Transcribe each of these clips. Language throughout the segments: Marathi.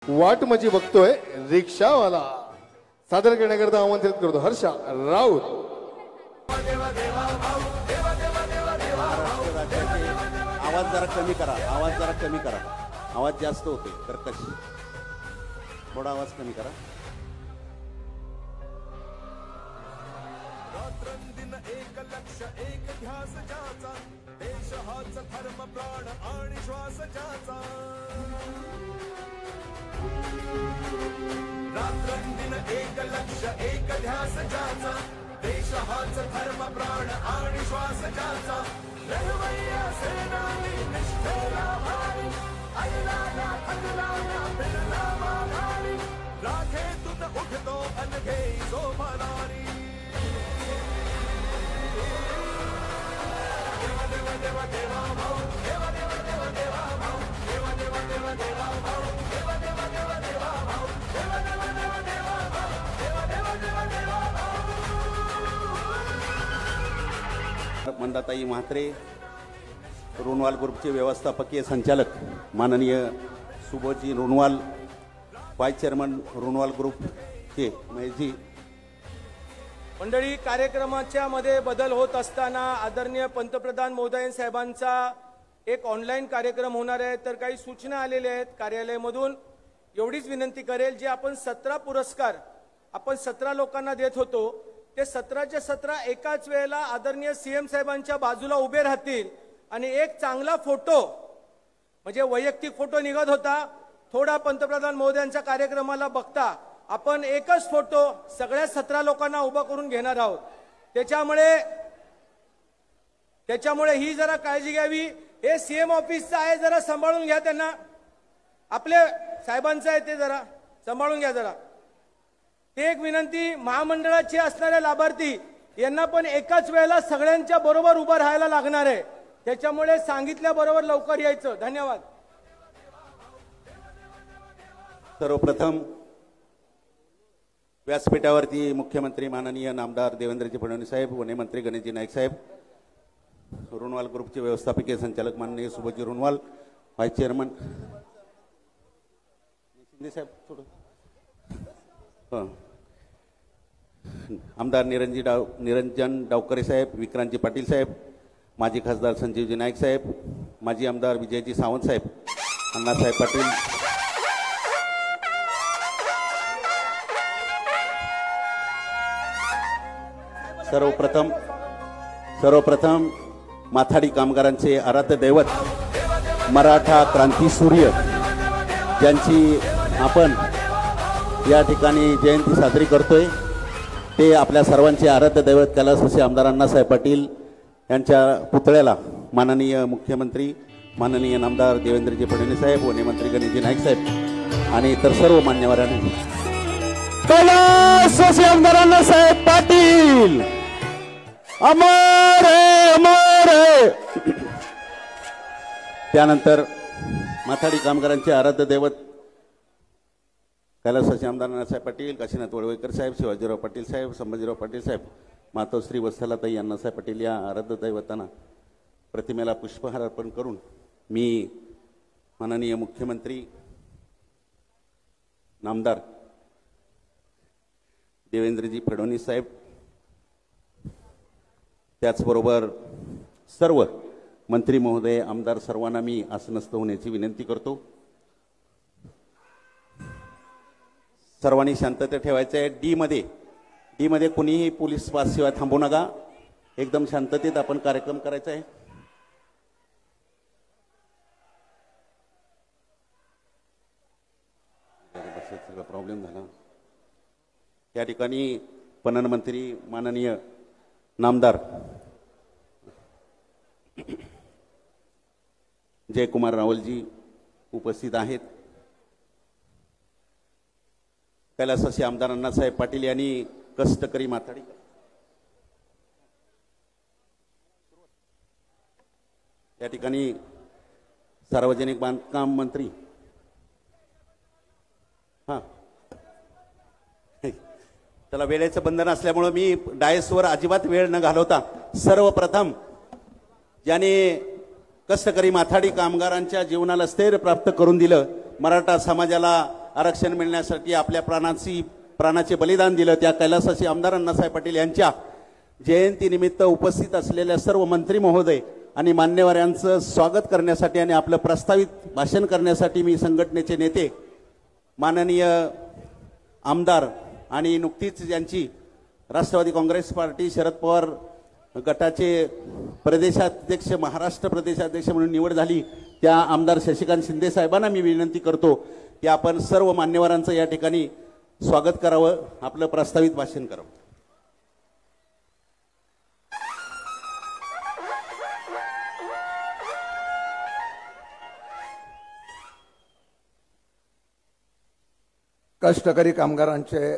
वाट माझी बघतोय रिक्षावाला सादर करण्याकरता आमंत्रित करतो हर्षा राऊत। आवाज जरा कमी करा, आवाज जरा कमी करा, आवाज जास्त होतोय कर्कश, थोडा आवाज कमी करा। रात्रंदिन एक लक्ष एक ध्यास ज्याचा, देश हाच धर्म प्राण आणि श्वास ज्याचा। रात्रंदिन एक लक्ष एक ध्यास ज्याचा, देश हाच धर्म प्राण आणि श्वास ज्याचा। लढवय्या सेनानी निष्ठेला भारी, अडला ना थकला ना फिरला माघारी, राखेतून उठतो अनघे सोमनारी। मंदाताई म्हात्रे, रुनवाल ग्रुपचे व्यवस्थापकीय संचालक माननीय सुबोधजी रुनवाल, वाईस चेअरमन रुनवाल ग्रुपचे महेशजी। मंडळी, कार्यक्रमाच्या मध्ये बदल होत असताना आदरणीय पंतप्रधान महोदय साहेबांचा एक ऑनलाईन कार्यक्रम होणार आहे, तर काही सूचना आलेल्या आहेत कार्यालयामधून। एवढीच विनंती करेल, जे आपण 17 पुरस्कार आपण 17 लोकांना देत होतो, ते 17च्या 17 एकाच वेळेला आदरणीय सीएम साहेबांच्या बाजूला उभे राहतील आणि एक चांगला फोटो, म्हणजे वैयक्तिक फोटो निघत होता, थोडा पंतप्रधान महोदयांच्या कार्यक्रमाला बघता आपण एकच फोटो सगळ्या 17 लोकांना उभा करून घेणार आहोत। त्याच्यामुळे ही जरा काळजी घ्यावी। हे सीएम ऑफिसचं आहे, जरा सांभाळून घ्या त्यांना, आपले साहेबांचं आहे ते जरा सांभाळून घ्या जरा। ते एक विनंती, महामंडळाचे असणारे लाभार्थी यांना पण एकाच वेळेला सगळ्यांच्या बरोबर उभं राहायला लागणार आहे, त्याच्यामुळे सांगितल्याबरोबर लवकर यायचं। धन्यवाद। सर्वप्रथम व्यासपीठावरती मुख्यमंत्री माननीय नामदार देवेंद्रजी फडणवीस साहेब, वनमंत्री गणेशजी नाईक साहेब, रुनवाल ग्रुपचे व्यवस्थापकीय संचालक माननीय सुबोधजी रुनवाल, व्हाईस चेअरमन शिंदे साहेब, आमदार निरंजन डावकरे साहेब, विक्रांतजी पाटील साहेब, माजी खासदार संजीवजी नाईक साहेब, माजी आमदार विजयजी सावंत साहेब, अण्णासाहेब पाटील, सर्वप्रथम माथाडी कामगारांचे आराध्य दैवत मराठा क्रांती सूर्य, ज्यांची आपण या ठिकाणी जयंती साजरी करतोय, ते आपल्या सर्वांचे आराध्य दैवत कैलासवासी आमदार अण्णासाहेब पाटील यांच्या पुतळ्याला माननीय मुख्यमंत्री माननीय नामदार देवेंद्रजी फडणवीस साहेब, वनमंत्री गणेशजी नाईक साहेब आणि इतर सर्व मान्यवरांनी कैलासवासी आमदार अण्णासाहेब पाटील अमर है, अमर है। त्यानंतर माथाडी कामगारांचे आराध्य दैवत कैलासवासी आमदार अण्णासाहेब पाटील, काशीनाथ वळवईकर साहेब, शिवाजीराव पाटील साहेब, संभाजीराव पाटील साहेब, मातोश्री वत्सलाताई अण्णासाहेब पाटील या आराध्य दैवतांना प्रतिमेला पुष्पहार अर्पण करून मी माननीय मुख्यमंत्री नामदार देवेंद्रजी फडणवीस साहेब, त्याचबरोबर सर्व मंत्री महोदय, आमदार सर्वांना मी आसनस्थ होण्याची विनंती करतो। सर्वांनी शांतता ठेवायचं आहे। डी मध्ये कुणीही पोलीस पासशिवाय थांबू नका, एकदम शांततेत आपण कार्यक्रम करायचा आहे। प्रॉब्लेम झाला त्या ठिकाणी। पणन मंत्री माननीय नामदार जयकुमार रावलजी उपस्थित आहेत। कैलासवासी आमदार अण्णासाहेब पाटील यांनी कष्टकरी माथाडी या ठिकाणी सार्वजनिक बांधकाम मंत्री त्याला वेळेचं बंधन असल्यामुळे मी डायसवर अजिबात वेळ न घालवता सर्वप्रथम ज्याने कष्टकरी माथाडी कामगारांच्या जीवनाला स्थैर्य प्राप्त करून दिलं, मराठा समाजाला आरक्षण मिळण्यासाठी आपल्या प्राणाचे बलिदान दिलं त्या कैलासवासी आमदार अण्णासाहेब पाटील यांच्या जयंतीनिमित्त उपस्थित असलेल्या सर्व मंत्री महोदय आणि मान्यवरांचं स्वागत करण्यासाठी आणि आपलं प्रस्तावित भाषण करण्यासाठी मी संघटनेचे नेते माननीय आमदार आणि नुकतीच ज्यांची राष्ट्रवादी काँग्रेस पार्टी शरद पवार गटाचे प्रदेशाध्यक्ष महाराष्ट्र प्रदेशाध्यक्ष म्हणून निवड झाली त्या आमदार शशिकांत शिंदे साहेबांना मी विनंती करतो की आपण सर्व मान्यवरांचं या ठिकाणी स्वागत करावं, आपलं प्रस्तावित भाषण करावं. कष्टकरी कामगारांचे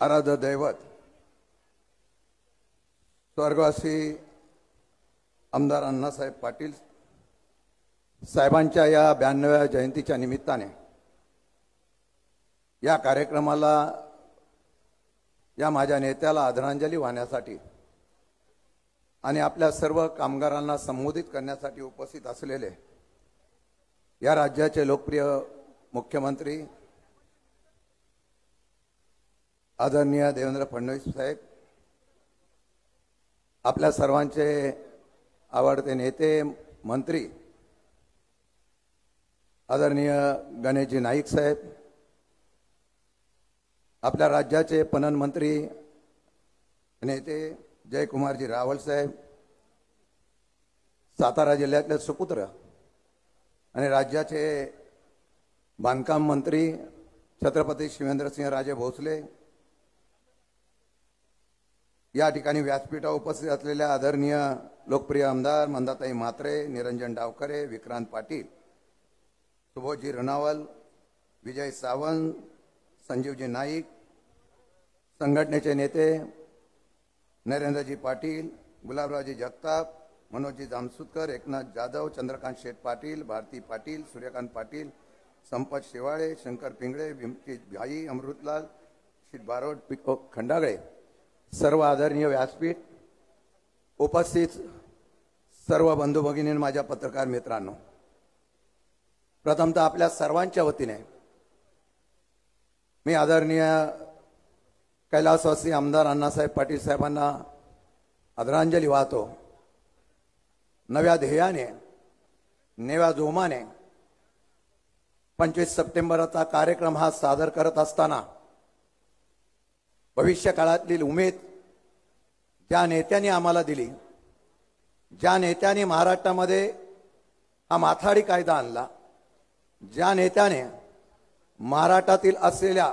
आराध्य दैवत स्वर्गवासी आमदार अण्णासाहेब पाटील साहेबांच्या या 92व्या जयंतीच्या निमित्ताने या कार्यक्रमाला या माझ्या नेत्याला आदरांजली वाहण्यासाठी आणि आपल्या सर्व कामगारांना संबोधित करण्यासाठी उपस्थित असलेले या राज्याचे लोकप्रिय मुख्यमंत्री आदरणीय देवेंद्र फडणवीस साहेब, आपल्या सर्वांचे आवडते नेते मंत्री आदरणीय गणेशजी नाईक साहेब, आपल्या राज्याचे पणन मंत्री नेते जयकुमारजी रावल साहेब, सातारा जिल्ह्यातले सुपुत्र आणि राज्याचे बांधकाम मंत्री छत्रपती शिवेंद्रसिंह राजे भोसले, या ठिकाणी व्यासपीठावर उपस्थित असलेल्या आदरणीय लोकप्रिय आमदार मंदाताई म्हात्रे, निरंजन डावखरे, विक्रांत पाटील, सुबोधजी रणावल, विजय सावंत, संजीवजी नाईक, संघटनेचे नेते नरेंद्रजी पाटील, गुलाबरावजी जगताप, मनोजजी जामसुदकर, एकनाथ जाधव, चंद्रकांत शेठ पाटील, भारती पाटील, सूर्यकांत पाटील, संपत शेवाळे, शंकर पिंगळे, भीमजी भाई, अमृतलाल, श्री बारोड खंडागळे, सर्व आदरणीय व्यासपीठ उपस्थित सर्व बंधू भगिनी, माझ्या पत्रकार मित्रांनो, प्रथमतः आपल्या सर्वांच्या वतीने मी आदरणीय कैलासवासी आमदार अण्णासाहेब पाटील साहेबांना आदरांजली वाहतो. नव्या ध्येयाने, नव्या जोमाने 25 सप्टेंबरचा कार्यक्रम हा सादर करत असताना भविष्य काळातील उमेद ज्या नेत्यांनी आम्हाला दिली, ज्या नेत्याने महाराष्ट्रामध्ये हा माथाडी कायदा आणला, ज्या नेत्याने महाराष्ट्रातील असलेल्या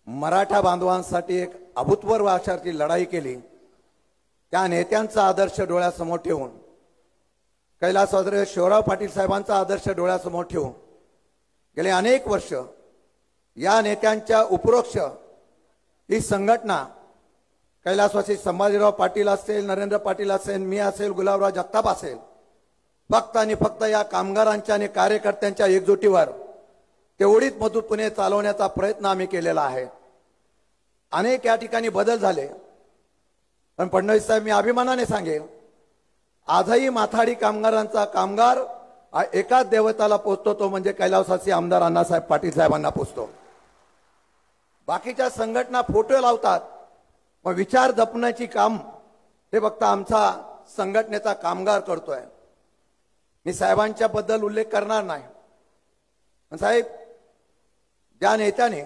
मराठा बांधवांसाठी एक अभूतपूर्व अशाची लढाई केली, त्या नेत्यांचा आदर्श डोळ्यासमोर ठेवून, कैलासवासी शिवराव पाटील साहेबांचा आदर्श डोळ्यासमोर ठेवून गेले अनेक वर्ष या नेत्यांच्या उपरोक्ष ही संघटना कैलासवासी संभाजीराव पाटील असेल, नरेंद्र पाटील असेल, मी असेल, गुलाबराव जगताप असेल, फक्त आणि फक्त या कामगारांच्या आणि कार्यकर्त्यांच्या एकजुटीवर तेवढीच मजबूतपणे चालवण्याचा प्रयत्न आम्ही केलेला आहे. अनेक या ठिकाणी बदल झाले, पण फडणवीस साहेब, मी अभिमानाने सांगेन, आजही माथाडी कामगारांचा कामगार एकाच देवताला पोचतो, तो म्हणजे कैलासवासी आमदार अण्णासाहेब पाटील साहेबांना पोचतो. बाकीच्या संघटना फोटो लावतात, मग विचार जपण्याची काम हे फक्त आमचा संघटनेचा कामगार करतोय. मी साहेबांच्या बद्दल उल्लेख करणार नाही, पण साहेब, ज्या नेत्याने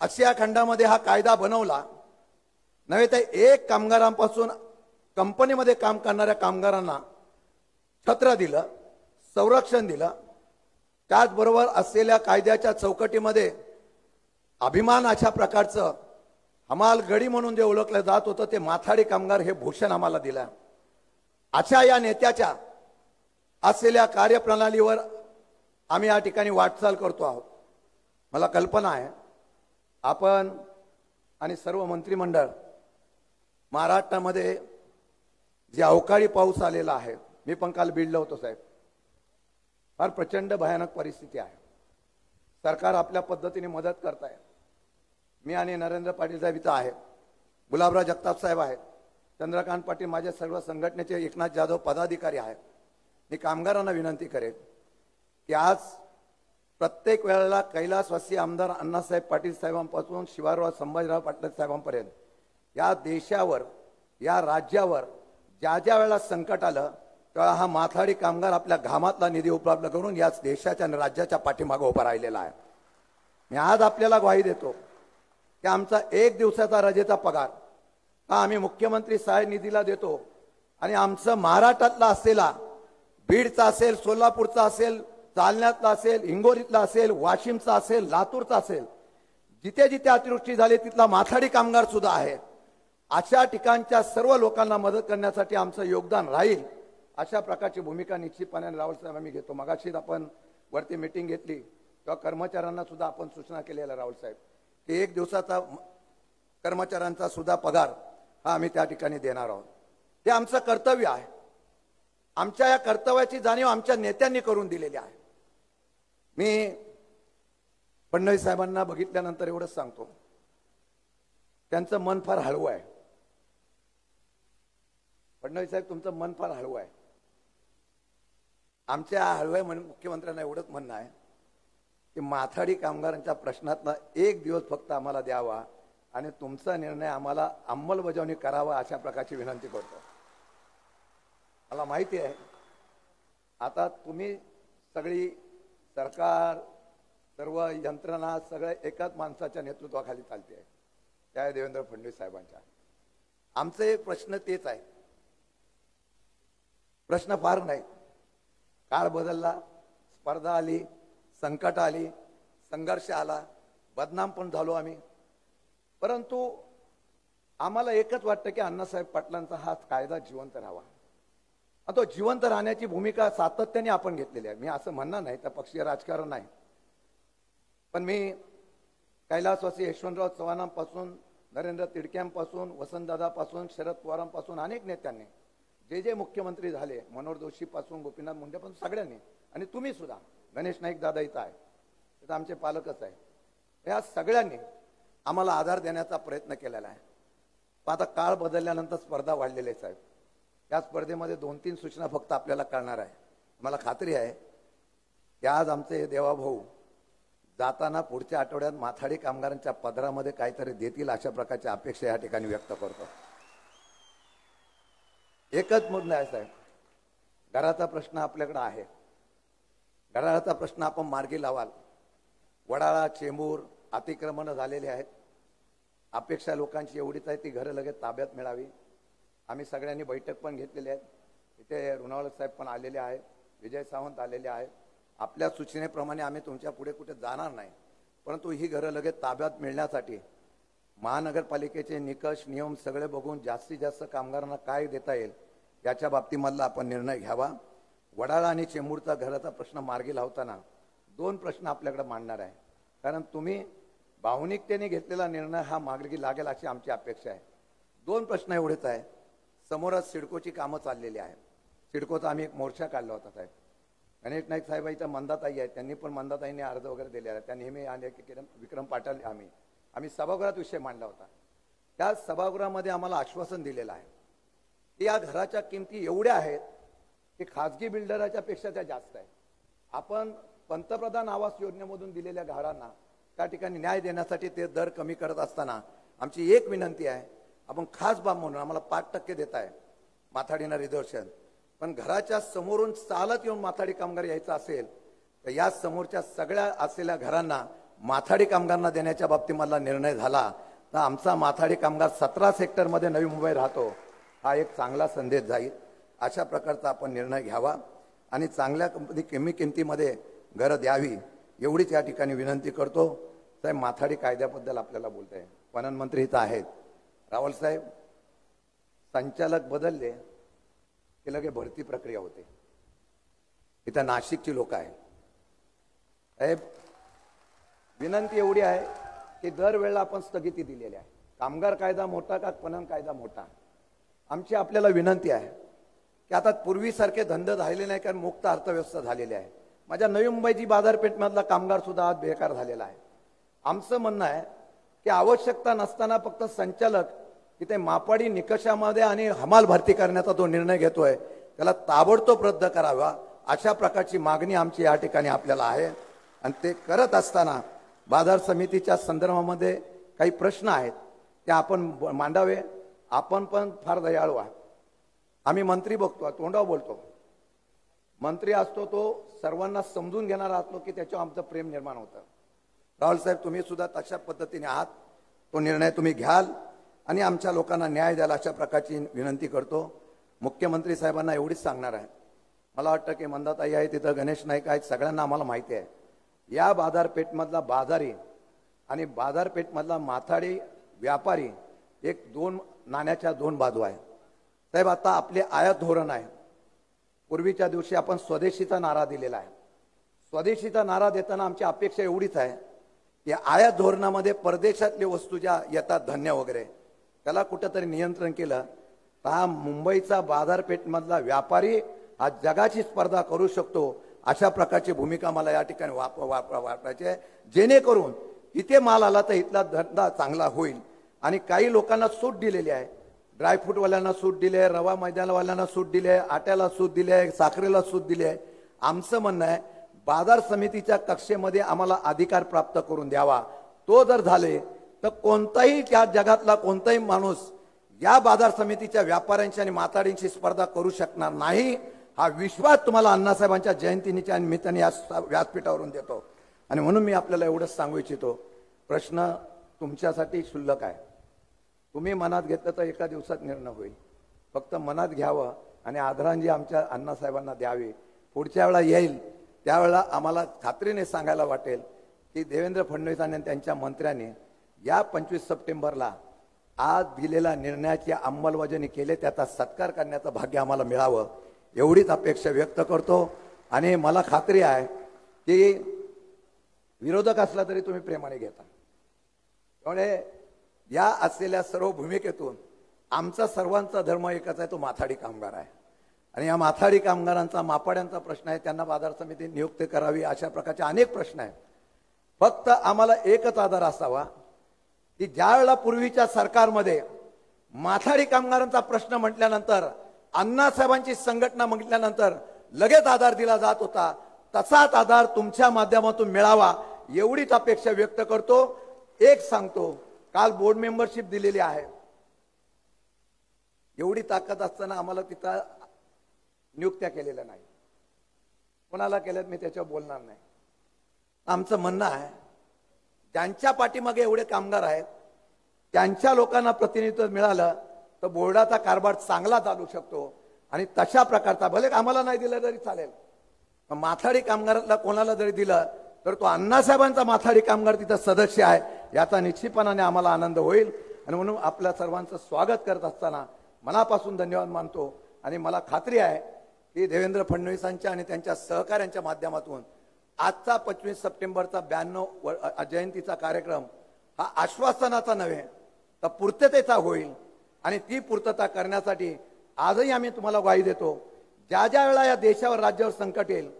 आशिया खंडामध्ये हा कायदा बनवला, नव्हे तर एक कामगारांपासून कंपनीमध्ये काम करणाऱ्या कामगारांना छत्र दिलं, संरक्षण दिलं, त्याचबरोबर असलेल्या कायद्याच्या चौकटीमध्ये अभिमान अशा प्रकारचं हमाल गडी म्हणून जे ओळखलं जात होतं ते माथाडी कामगार हे भूषण आम्हाला दिलं. अशा या नेत्याच्या असलेल्या कार्यप्रणालीवर आम्ही या ठिकाणी वाटचाल करतो आहोत. मला कल्पना आहे आपण आणि सर्व मंत्रिमंडळ महाराष्ट्रामध्ये जे अवकाळी पाऊस आलेला आहे, मी पण काल बीडला होतो साहेब, फार प्रचंड भयानक परिस्थिती आहे. सरकार आपल्या पद्धतीने मदत करत आहे. मी आणि नरेंद्र पाटील साहेब इथं आहे, गुलाबराव जगताप साहेब आहेत, चंद्रकांत पाटील, माझे सर्व संघटनेचे एकनाथ जाधव पदाधिकारी आहेत. मी कामगारांना विनंती करेन की आज प्रत्येक वेळेला कैलासवासी आमदार अण्णासाहेब पाटील साहेबांपासून शिवाजीराव संभाजीराव पाटील साहेबांपर्यंत या देशावर, या राज्यावर ज्या ज्या वेळेला संकट आलं तेव्हा हा माथाडी कामगार आपल्या घामातला निधी उपलब्ध करून या देशाच्या आणि राज्याच्या पाठीमागे उभा राहिलेला आहे. मी आज आपल्याला ग्वाही देतो की आमचा 1 दिवसाचा रजेचा पगार हा आम्ही मुख्यमंत्री सहाय्य निधीला देतो आणि आमचं महाराष्ट्रातला असलेला, बीडचा असेल, सोलापूरचा असेल, जालन्यातला असेल, हिंगोलीतला असेल, वाशिमचा असेल, लातूरचा असेल, जिथे जिथे अतिवृष्टी झाली तिथला माथाडी कामगार सुद्धा आहे. अशा ठिकाणच्या सर्व लोकांना मदत करण्यासाठी आमचं योगदान राहील अशा प्रकारची भूमिका निश्चितपणे राहुल साहेब आम्ही घेतो. मगाशीच आपण वरती मीटिंग घेतली तेव्हा कर्मचाऱ्यांना सुद्धा आपण सूचना केलेल्या राहुल साहेब की 1 दिवसाचा कर्मचाऱ्यांचा सुद्धा पगार हा आम्ही त्या ठिकाणी देणार आहोत. हे आमचं कर्तव्य आहे. आमच्या या कर्तव्याची जाणीव आमच्या नेत्यांनी करून दिलेली आहे. मी फडणवीस साहेबांना बघितल्यानंतर एवढंच सांगतो, त्यांचं मन फार हळवं आहे. फडणवीस साहेब, तुमचं मन फार हळवं आहे. आमच्या हळव्या मुख्यमंत्र्यांना एवढंच म्हणणं आहे की माथाडी कामगारांच्या प्रश्नातला 1 दिवस फक्त आम्हाला द्यावा आणि तुमचा निर्णय आम्हाला अंमलबजावणी करावा अशा प्रकारची विनंती करतो. मला माहिती आहे आता तुम्ही सगळी सरकार, सर्व यंत्रणा सगळ्या एकाच माणसाच्या नेतृत्वाखाली चालते आहे, त्या देवेंद्र फडणवीस साहेबांच्या. आमचे प्रश्न तेच आहे. प्रश्न फार नाही. काळ बदलला, स्पर्धा आली, संकट आली, संघर्ष आला, बदनाम पण झालो आम्ही. परंतु आम्हाला एकच वाटतं की अण्णासाहेब पाटलांचा हा कायदा जिवंत राहावा. तो जिवंत राहण्याची भूमिका सातत्याने आपण घेतलेली आहे. मी असं म्हणणार नाही, तर पक्षीय राजकारण नाही, पण मी कैलासवासी यशवंतराव चव्हाणांपासून, नरेंद्र तिडक्यांपासून, वसंतदादापासून, शरद पवारांपासून अनेक नेत्यांनी जे जे मुख्यमंत्री झाले, मनोहर जोशीपासून, गोपीनाथ मुंडेपासून सगळ्यांनी, आणि तुम्ही सुद्धा, गणेश नाईक दादा इथं आहे, तर आमचे पालकच आहे, या सगळ्यांनी आम्हाला आधार देण्याचा प्रयत्न केलेला आहे. पण आता काळ बदलल्यानंतर स्पर्धा वाढलेली आहे साहेब. या स्पर्धेमध्ये 2-3 सूचना फक्त आपल्याला करणार आहे. मला खात्री आहे की आज आमचे देवाभाऊ जाताना पुढच्या आठवड्यात माथाडी कामगारांच्या पदरामध्ये काहीतरी देतील अशा प्रकारची अपेक्षा या ठिकाणी व्यक्त करतो. एकच मुद्दा आहे साहेब, घराचा प्रश्न आपल्याकडे आहे. घराचा प्रश्न आपण मार्गी लावाल. वडाळा, चेंबूर अतिक्रमण झालेले आहेत. अपेक्षा लोकांची एवढीच आहे ती घरं लगेच ताब्यात मिळावी. आम्ही सगळ्यांनी बैठक पण घेतलेली आहे. इथे रुणावळे साहेब पण आलेले आहेत, विजय सावंत आलेले आहेत. आपल्या सूचनेप्रमाणे आम्ही तुमच्या पुढे कुठे जाणार नाही, परंतु ही घरं लगेच ताब्यात मिळण्यासाठी महानगरपालिकेचे निकष, नियम सगळे बघून जास्तीत जास्त कामगारांना काय देता येईल याच्या बाबतीमधला आपण निर्णय घ्यावा. वडाळा आणि चेंबूरचा घराचा प्रश्न मार्गी लावताना 2 प्रश्न आपल्याकडे मांडणार आहे, कारण तुम्ही भावनिकतेने घेतलेला निर्णय हा मार्गी लागेल अशी आमची अपेक्षा आहे. 2 प्रश्न एवढेच आहे. समोरच सिडकोची कामं चाललेली आहेत. सिडकोचा आम्ही एक मोर्चा काढला होता साहेब. गणेश नाईक साहेब इथं मंदाताई आहेत, त्यांनी पण मंदाताईंनी अर्ज वगैरे दिलेला आहे. त्या नेहमी आले की विक्रम पाटील आम्ही सभागृहात विषय मांडला होता. त्या सभागृहामध्ये आम्हाला आश्वासन दिलेलं आहे की या घराच्या किमती एवढ्या आहेत की खाजगी बिल्डराच्या पेक्षा त्या जास्त आहेत. आपण पंतप्रधान आवास योजनेमधून दिलेल्या घरांना त्या ठिकाणी न्याय देण्यासाठी ते दर कमी करत असताना आमची एक विनंती आहे, आपण खास बाब म्हणून आम्हाला 5% देत आहे माथाडीना रिझर्वेशन, पण घराच्या समोरून चालत येऊन माथाडी कामगार यायचा असेल तर या समोरच्या सगळ्या असलेल्या घरांना माथाडी कामगारांना देण्याच्या बाबतीमधला निर्णय झाला तर आमचा माथाडी कामगार 17 सेक्टरमध्ये नवी मुंबई राहतो, हा एक चांगला संदेश जाईल. अशा प्रकारचा आपण निर्णय घ्यावा आणि चांगल्या कमी किमतीमध्ये घरं द्यावी एवढीच या ठिकाणी विनंती करतो. साहेब, माथाडी कायद्याबद्दल आपल्याला बोलत आहे, पणन मंत्री इथं आहेत. रावल साहेब, संचालक बदलले की लगे भरती प्रक्रिया होते. इथं नाशिकची लोक आहे साहेब. विनंती एवढी आहे की दरवेळेला आपण स्थगिती दिलेली आहे. कामगार कायदा मोठा का पणन कायदा मोठा? आमची आपल्याला विनंती आहे की आता पूर्वीसारखे धंदे झालेले नाही, कारण मुक्त अर्थव्यवस्था झालेली आहे. माझ्या नवी मुंबईची बाजारपेठमधला कामगार सुद्धा आज बेकार झालेला आहे. आमचं म्हणणं आहे की आवश्यकता नसताना फक्त संचालक इथे मापाडी निकषामध्ये आणि हमाल भरती करण्याचा तो निर्णय घेतोय त्याला ताबडतोब रद्द करावा अशा प्रकारची मागणी आमची या ठिकाणी आपल्याला आहे. आणि ते करत असताना बाजार समितीच्या संदर्भामध्ये काही प्रश्न आहेत ते आपण मांडावे. आपण पण फार दयाळू आहे. आम्ही मंत्री बघतो, तोंडावर बोलतो. मंत्री असतो तो सर्वांना समजून घेणारा असतो की त्याच्यावर आमचं प्रेम निर्माण होतं. राहुल साहेब, तुम्ही सुद्धा तशा पद्धतीने आहात. तो निर्णय तुम्ही घ्याल आणि आमच्या लोकांना न्याय द्याल अशा प्रकारची विनंती करतो. मुख्यमंत्री साहेबांना एवढीच सांगणार आहे. मला वाटतं की मंदाताई आहे, तिथं गणेश नाईक आहेत, सगळ्यांना आम्हाला माहिती आहे या बाजारपेठमधला बाजारी आणि बाजारपेठमधला माथाडी व्यापारी एक दोन नाण्याच्या दोन बाजू आहे. साहेब, आता आपले आयात धोरण आहे. पूर्वीच्या दिवशी आपण स्वदेशीचा नारा दिलेला आहे. स्वदेशीचा नारा देताना आमची अपेक्षा एवढीच आहे की आयात धोरणामध्ये परदेशातली वस्तू ज्या येतात, धान्य वगैरे, त्याला कुठंतरी नियंत्रण केलं तर हा मुंबईचा बाजारपेठमधला व्यापारी हा जगाची स्पर्धा करू शकतो. अशा प्रकारची भूमिका मला या ठिकाणी वापरायची आहे, जेणेकरून इथे माल आला तर इथला धंदा चांगला होईल. आणि काही लोकांना सूट दिलेली आहे. ड्रायफ्रूटवाल्यांना सूट दिली आहे, रवा मैदानवाल्यांना सूट दिली आहे, आट्याला सूट दिली आहे, साखरेला सूट दिली आहे. आमचं म्हणणं आहे बाजार समितीच्या कक्षेमध्ये आम्हाला अधिकार प्राप्त करून द्यावा. तो जर झाले तर कोणताही त्या जगातला कोणताही माणूस या बाजार समितीच्या व्यापाऱ्यांशी आणि माथाडींशी स्पर्धा करू शकणार नाही. हा विश्वास तुम्हाला अण्णासाहेबांच्या जयंतीच्या निमित्ताने या व्यासपीठावरून देतो. आणि म्हणून मी आपल्याला एवढंच सांगू इच्छितो, प्रश्न तुमच्यासाठी क्षुल्लक आहे. तुम्ही मनात घेतलं तर एका दिवसात निर्णय होईल. फक्त मनात घ्यावं आणि आदरांजली आमच्या अण्णासाहेबांना द्यावी. पुढच्या वेळा येईल त्यावेळेला आम्हाला खात्रीने सांगायला वाटेल की देवेंद्र फडणवीस आणि त्यांच्या मंत्र्यांनी या 25 सप्टेंबरला आज दिलेल्या निर्णयाची अंमलबजावणी केली, त्याचा सत्कार करण्याचं भाग्य आम्हाला मिळावं एवढीच अपेक्षा व्यक्त करतो. आणि मला खात्री आहे की विरोधक असला तरी तुम्ही प्रेमाने घेता. त्यामुळे या असलेल्या सर्व भूमिकेतून आमचा सर्वांचा धर्म एकच आहे, तो माथाडी कामगार आहे. आणि या माथाडी कामगारांचा मापाड्यांचा प्रश्न आहे, त्यांना बाजार समिती नियुक्ती करावी, अशा प्रकारचे अनेक प्रश्न आहेत. फक्त आम्हाला एकच आधार असावा की ज्या वेळेला पूर्वीच्या सरकारमध्ये माथाडी कामगारांचा प्रश्न म्हटल्यानंतर, अण्णासाहेबांची संघटना म्हटल्यानंतर लगेच आधार दिला जात होता, तसाच आधार तुमच्या माध्यमातून मिळावा एवढीच अपेक्षा व्यक्त करतो. एक सांगतो, काल बोर्ड मेंबरशिप दिलेली आहे. एवढी ताकद असताना आम्हाला तिथं नियुक्त्या केलेल्या नाही. कोणाला केल्यात मी त्याच्यावर बोलणार नाही. आमचं म्हणणं आहे ज्यांच्या पाठीमागे एवढे कामगार आहेत त्यांच्या लोकांना प्रतिनिधित्व मिळालं तर बोर्डाचा कारभार चांगला चालू शकतो. आणि तशा प्रकारचा, भले आम्हाला नाही दिलं तरी चालेल, पण माथाडी कामगाराला कोणाला जरी दिलं तर तो अण्णासाहेबांचा माथाडी कामगार तिथं सदस्य आहे याचा निश्चितपणाने आम्हाला आनंद होईल. आणि म्हणून आपल्या सर्वांचं स्वागत करत असताना मनापासून धन्यवाद मानतो. आणि मला खात्री आहे की देवेंद्र फडणवीसांच्या आणि त्यांच्या सहकाऱ्यांच्या माध्यमातून आजचा 25 सप्टेंबरचा 92 जयंतीचा कार्यक्रम हा आश्वासनाचा नव्हे तर पूर्ततेचा होईल. आणि ती पूर्तता करण्यासाठी आजही आम्ही तुम्हाला ग्वाही देतो. ज्या ज्या वेळा या देशावर राज्यावर संकट येईल,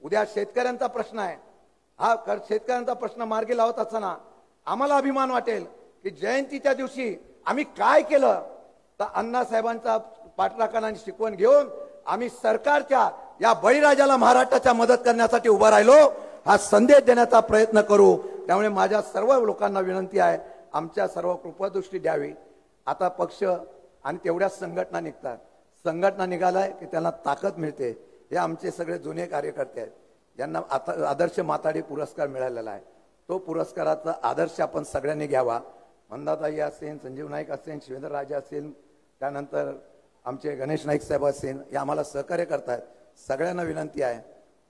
उद्या शेतकऱ्यांचा प्रश्न आहे, हा शेतकऱ्यांचा प्रश्न मार्गी लावत असताना आम्हाला अभिमान वाटेल की जयंतीच्या दिवशी आम्ही काय केलं, तर अण्णासाहेबांचा पाठराखण आणि शिकवण घेऊन आम्ही सरकारच्या या बळीराजाला महाराष्ट्राच्या मदत करण्यासाठी उभा राहिलो, हा संदेश देण्याचा प्रयत्न करू. त्यामुळे माझ्या सर्व लोकांना विनंती आहे, आमच्या सर्व कृपादृष्टी द्यावी. आता पक्ष आणि तेवढ्याच संघटना निघतात. संघटना निघालाय की त्यांना ताकद मिळते. हे आमचे सगळे जुने कार्यकर्ते आहेत, ज्यांना आता आदर्श माथाडी पुरस्कार मिळालेला आहे. तो पुरस्काराचा आदर्श आपण सगळ्यांनी घ्यावा. मंदाताई असेल, संजीव नाईक असेल, शिवेंद्रराजे असेल, त्यानंतर आमचे गणेश नाईक साहेब असेल, हे आम्हाला सहकार्य करतायत. सगळ्यांना विनंती आहे,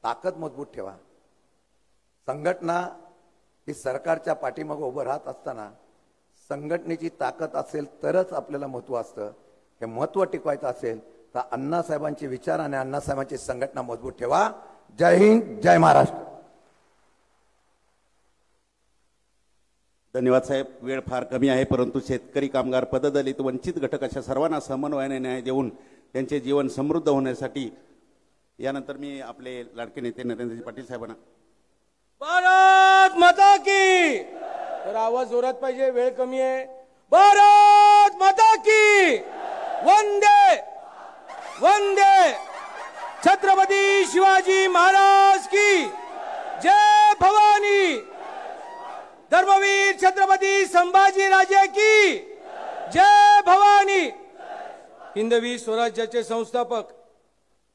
ताकद मजबूत ठेवा. संघटना ही सरकारच्या पाठीमागे उभं राहत असताना संघटनेची ताकद असेल तरच आपल्याला महत्व असतं. हे महत्व टिकवायचं असेल तर अण्णासाहेबांचे विचार आणि अण्णासाहेबांची संघटना मजबूत ठेवा. जय हिंद, जय महाराष्ट्र. धन्यवाद साहेब. वेळ फार कमी आहे, परंतु शेतकरी, कामगार, पददलित, वंचित घटक अशा सर्वांना समन्वयाने न्याय देऊन त्यांचे जीवन समृद्ध होण्यासाठी यानंतर मी आपले लाडके नेते नरेंद्रजी पाटील साहेबांना. भारत माता की, तर आवाज जोरात पाहिजे, वेळ कमी आहे. भारत माता की, वंदे वंदे. छत्रपती शिवाजी महाराज की जय. भवानी. धर्मवीर छत्रपती संभाजीराजे की जय भवानी. हिंदवी स्वराज्याचे संस्थापक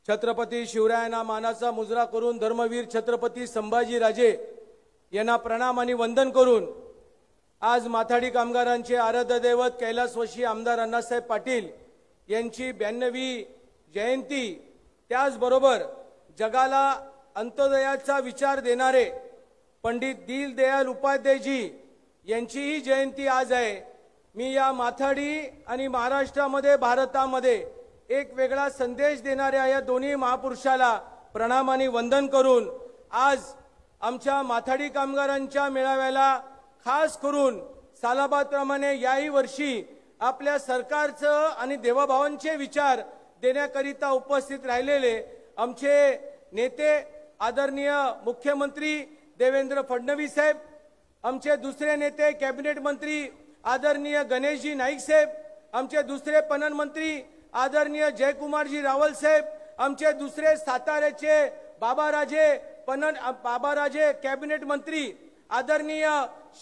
छत्रपती शिवरायांना मानाचा मुजरा करून धर्मवीर छत्रपती संभाजीराजे यांना प्रणाम आणि वंदन करून आज माथाडी कामगारांचे आराध्य दैवत कैलासवासी आमदार अण्णासाहेब पाटील यांची 92वी जयंती, त्याचबरोबर जगाला अंत्योदयाचा विचार देणारे पंडित दीनदयाल उपाध्यायजी यांचीही जयंती आज आहे. मी या माथाडी आणि महाराष्ट्रामध्ये भारतामध्ये एक वेगळा संदेश देणाऱ्या या दोन्ही महापुरुषाला प्रणाम आणि वंदन करून आज आमच्या माथाडी कामगारांच्या मेळाव्याला खास करून सालाबादप्रमाणे याही वर्षी आपल्या सरकारचं आणि देवाभावांचे विचार देण्याकरिता उपस्थित राहिलेले आमचे नेते आदरणीय मुख्यमंत्री देवेंद्र फडणवीस साहेब, आमचे दुसरे नेते कॅबिनेट मंत्री आदरणीय गणेशजी नाईक साहेब, आमचे दुसरे पणन मंत्री आदरणीय जयकुमारजी रावल साहेब, आमचे दुसरे साताऱ्याचे बाबाराजे कॅबिनेट मंत्री आदरणीय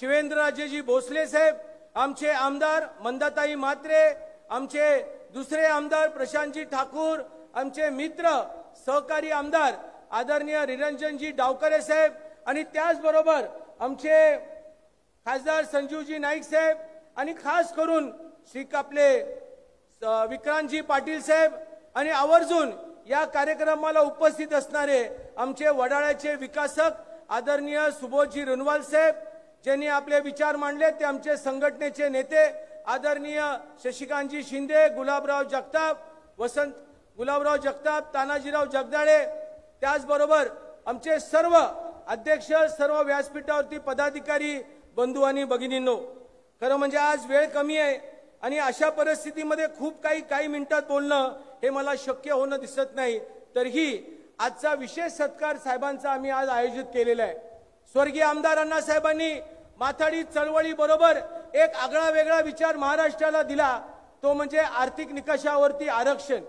शिवेंद्रराजेजी भोसले साहेब, आमचे आमदार मंदाताई म्हात्रे, आमचे दुसरे आमदार प्रशांतजी ठाकूर, आमचे मित्र सहकारी आमदार आदरणीय निरंजनजी डावकरे साहेब आणि त्याचबरोबर आमचे खासदार संजीवजी नाईक साहेब आणि खास करून श्री आपले विक्रांतजी पाटील साहेब आणि आवर्जून या कार्यक्रमाला उपस्थित असणारे आमचे वडाळ्याचे विकासक आदरणीय सुबोधजी रुनवाल साहेब ज्यांनी आपले विचार मांडले, ते आमचे संघटनेचे नेते आदरणीय शशिकांतजी शिंदे, गुलाबराव जगताप, तानाजीराव जगदाळे, त्याचबरोबर आमचे सर्व अध्यक्ष, सर्व व्यासपीठावरती पदाधिकारी बंधू आणि भगिनींनो. खरं म्हणजे आज वेळ कमी आहे आणि अशा परिस्थितीमध्ये खूप काही मिनिटात बोलणं हे मला शक्य होणं दिसत नाही. तरीही आजचा विशेष सत्कार साहेबांचा आम्ही आज आयोजित केलेला आहे. स्वर्गीय आमदार अण्णासाहेबांनी माथाडी चळवळी बरोबर एक आगळा वेगळा विचार महाराष्ट्राला दिला, तो म्हणजे आर्थिक निकषावरती आरक्षण.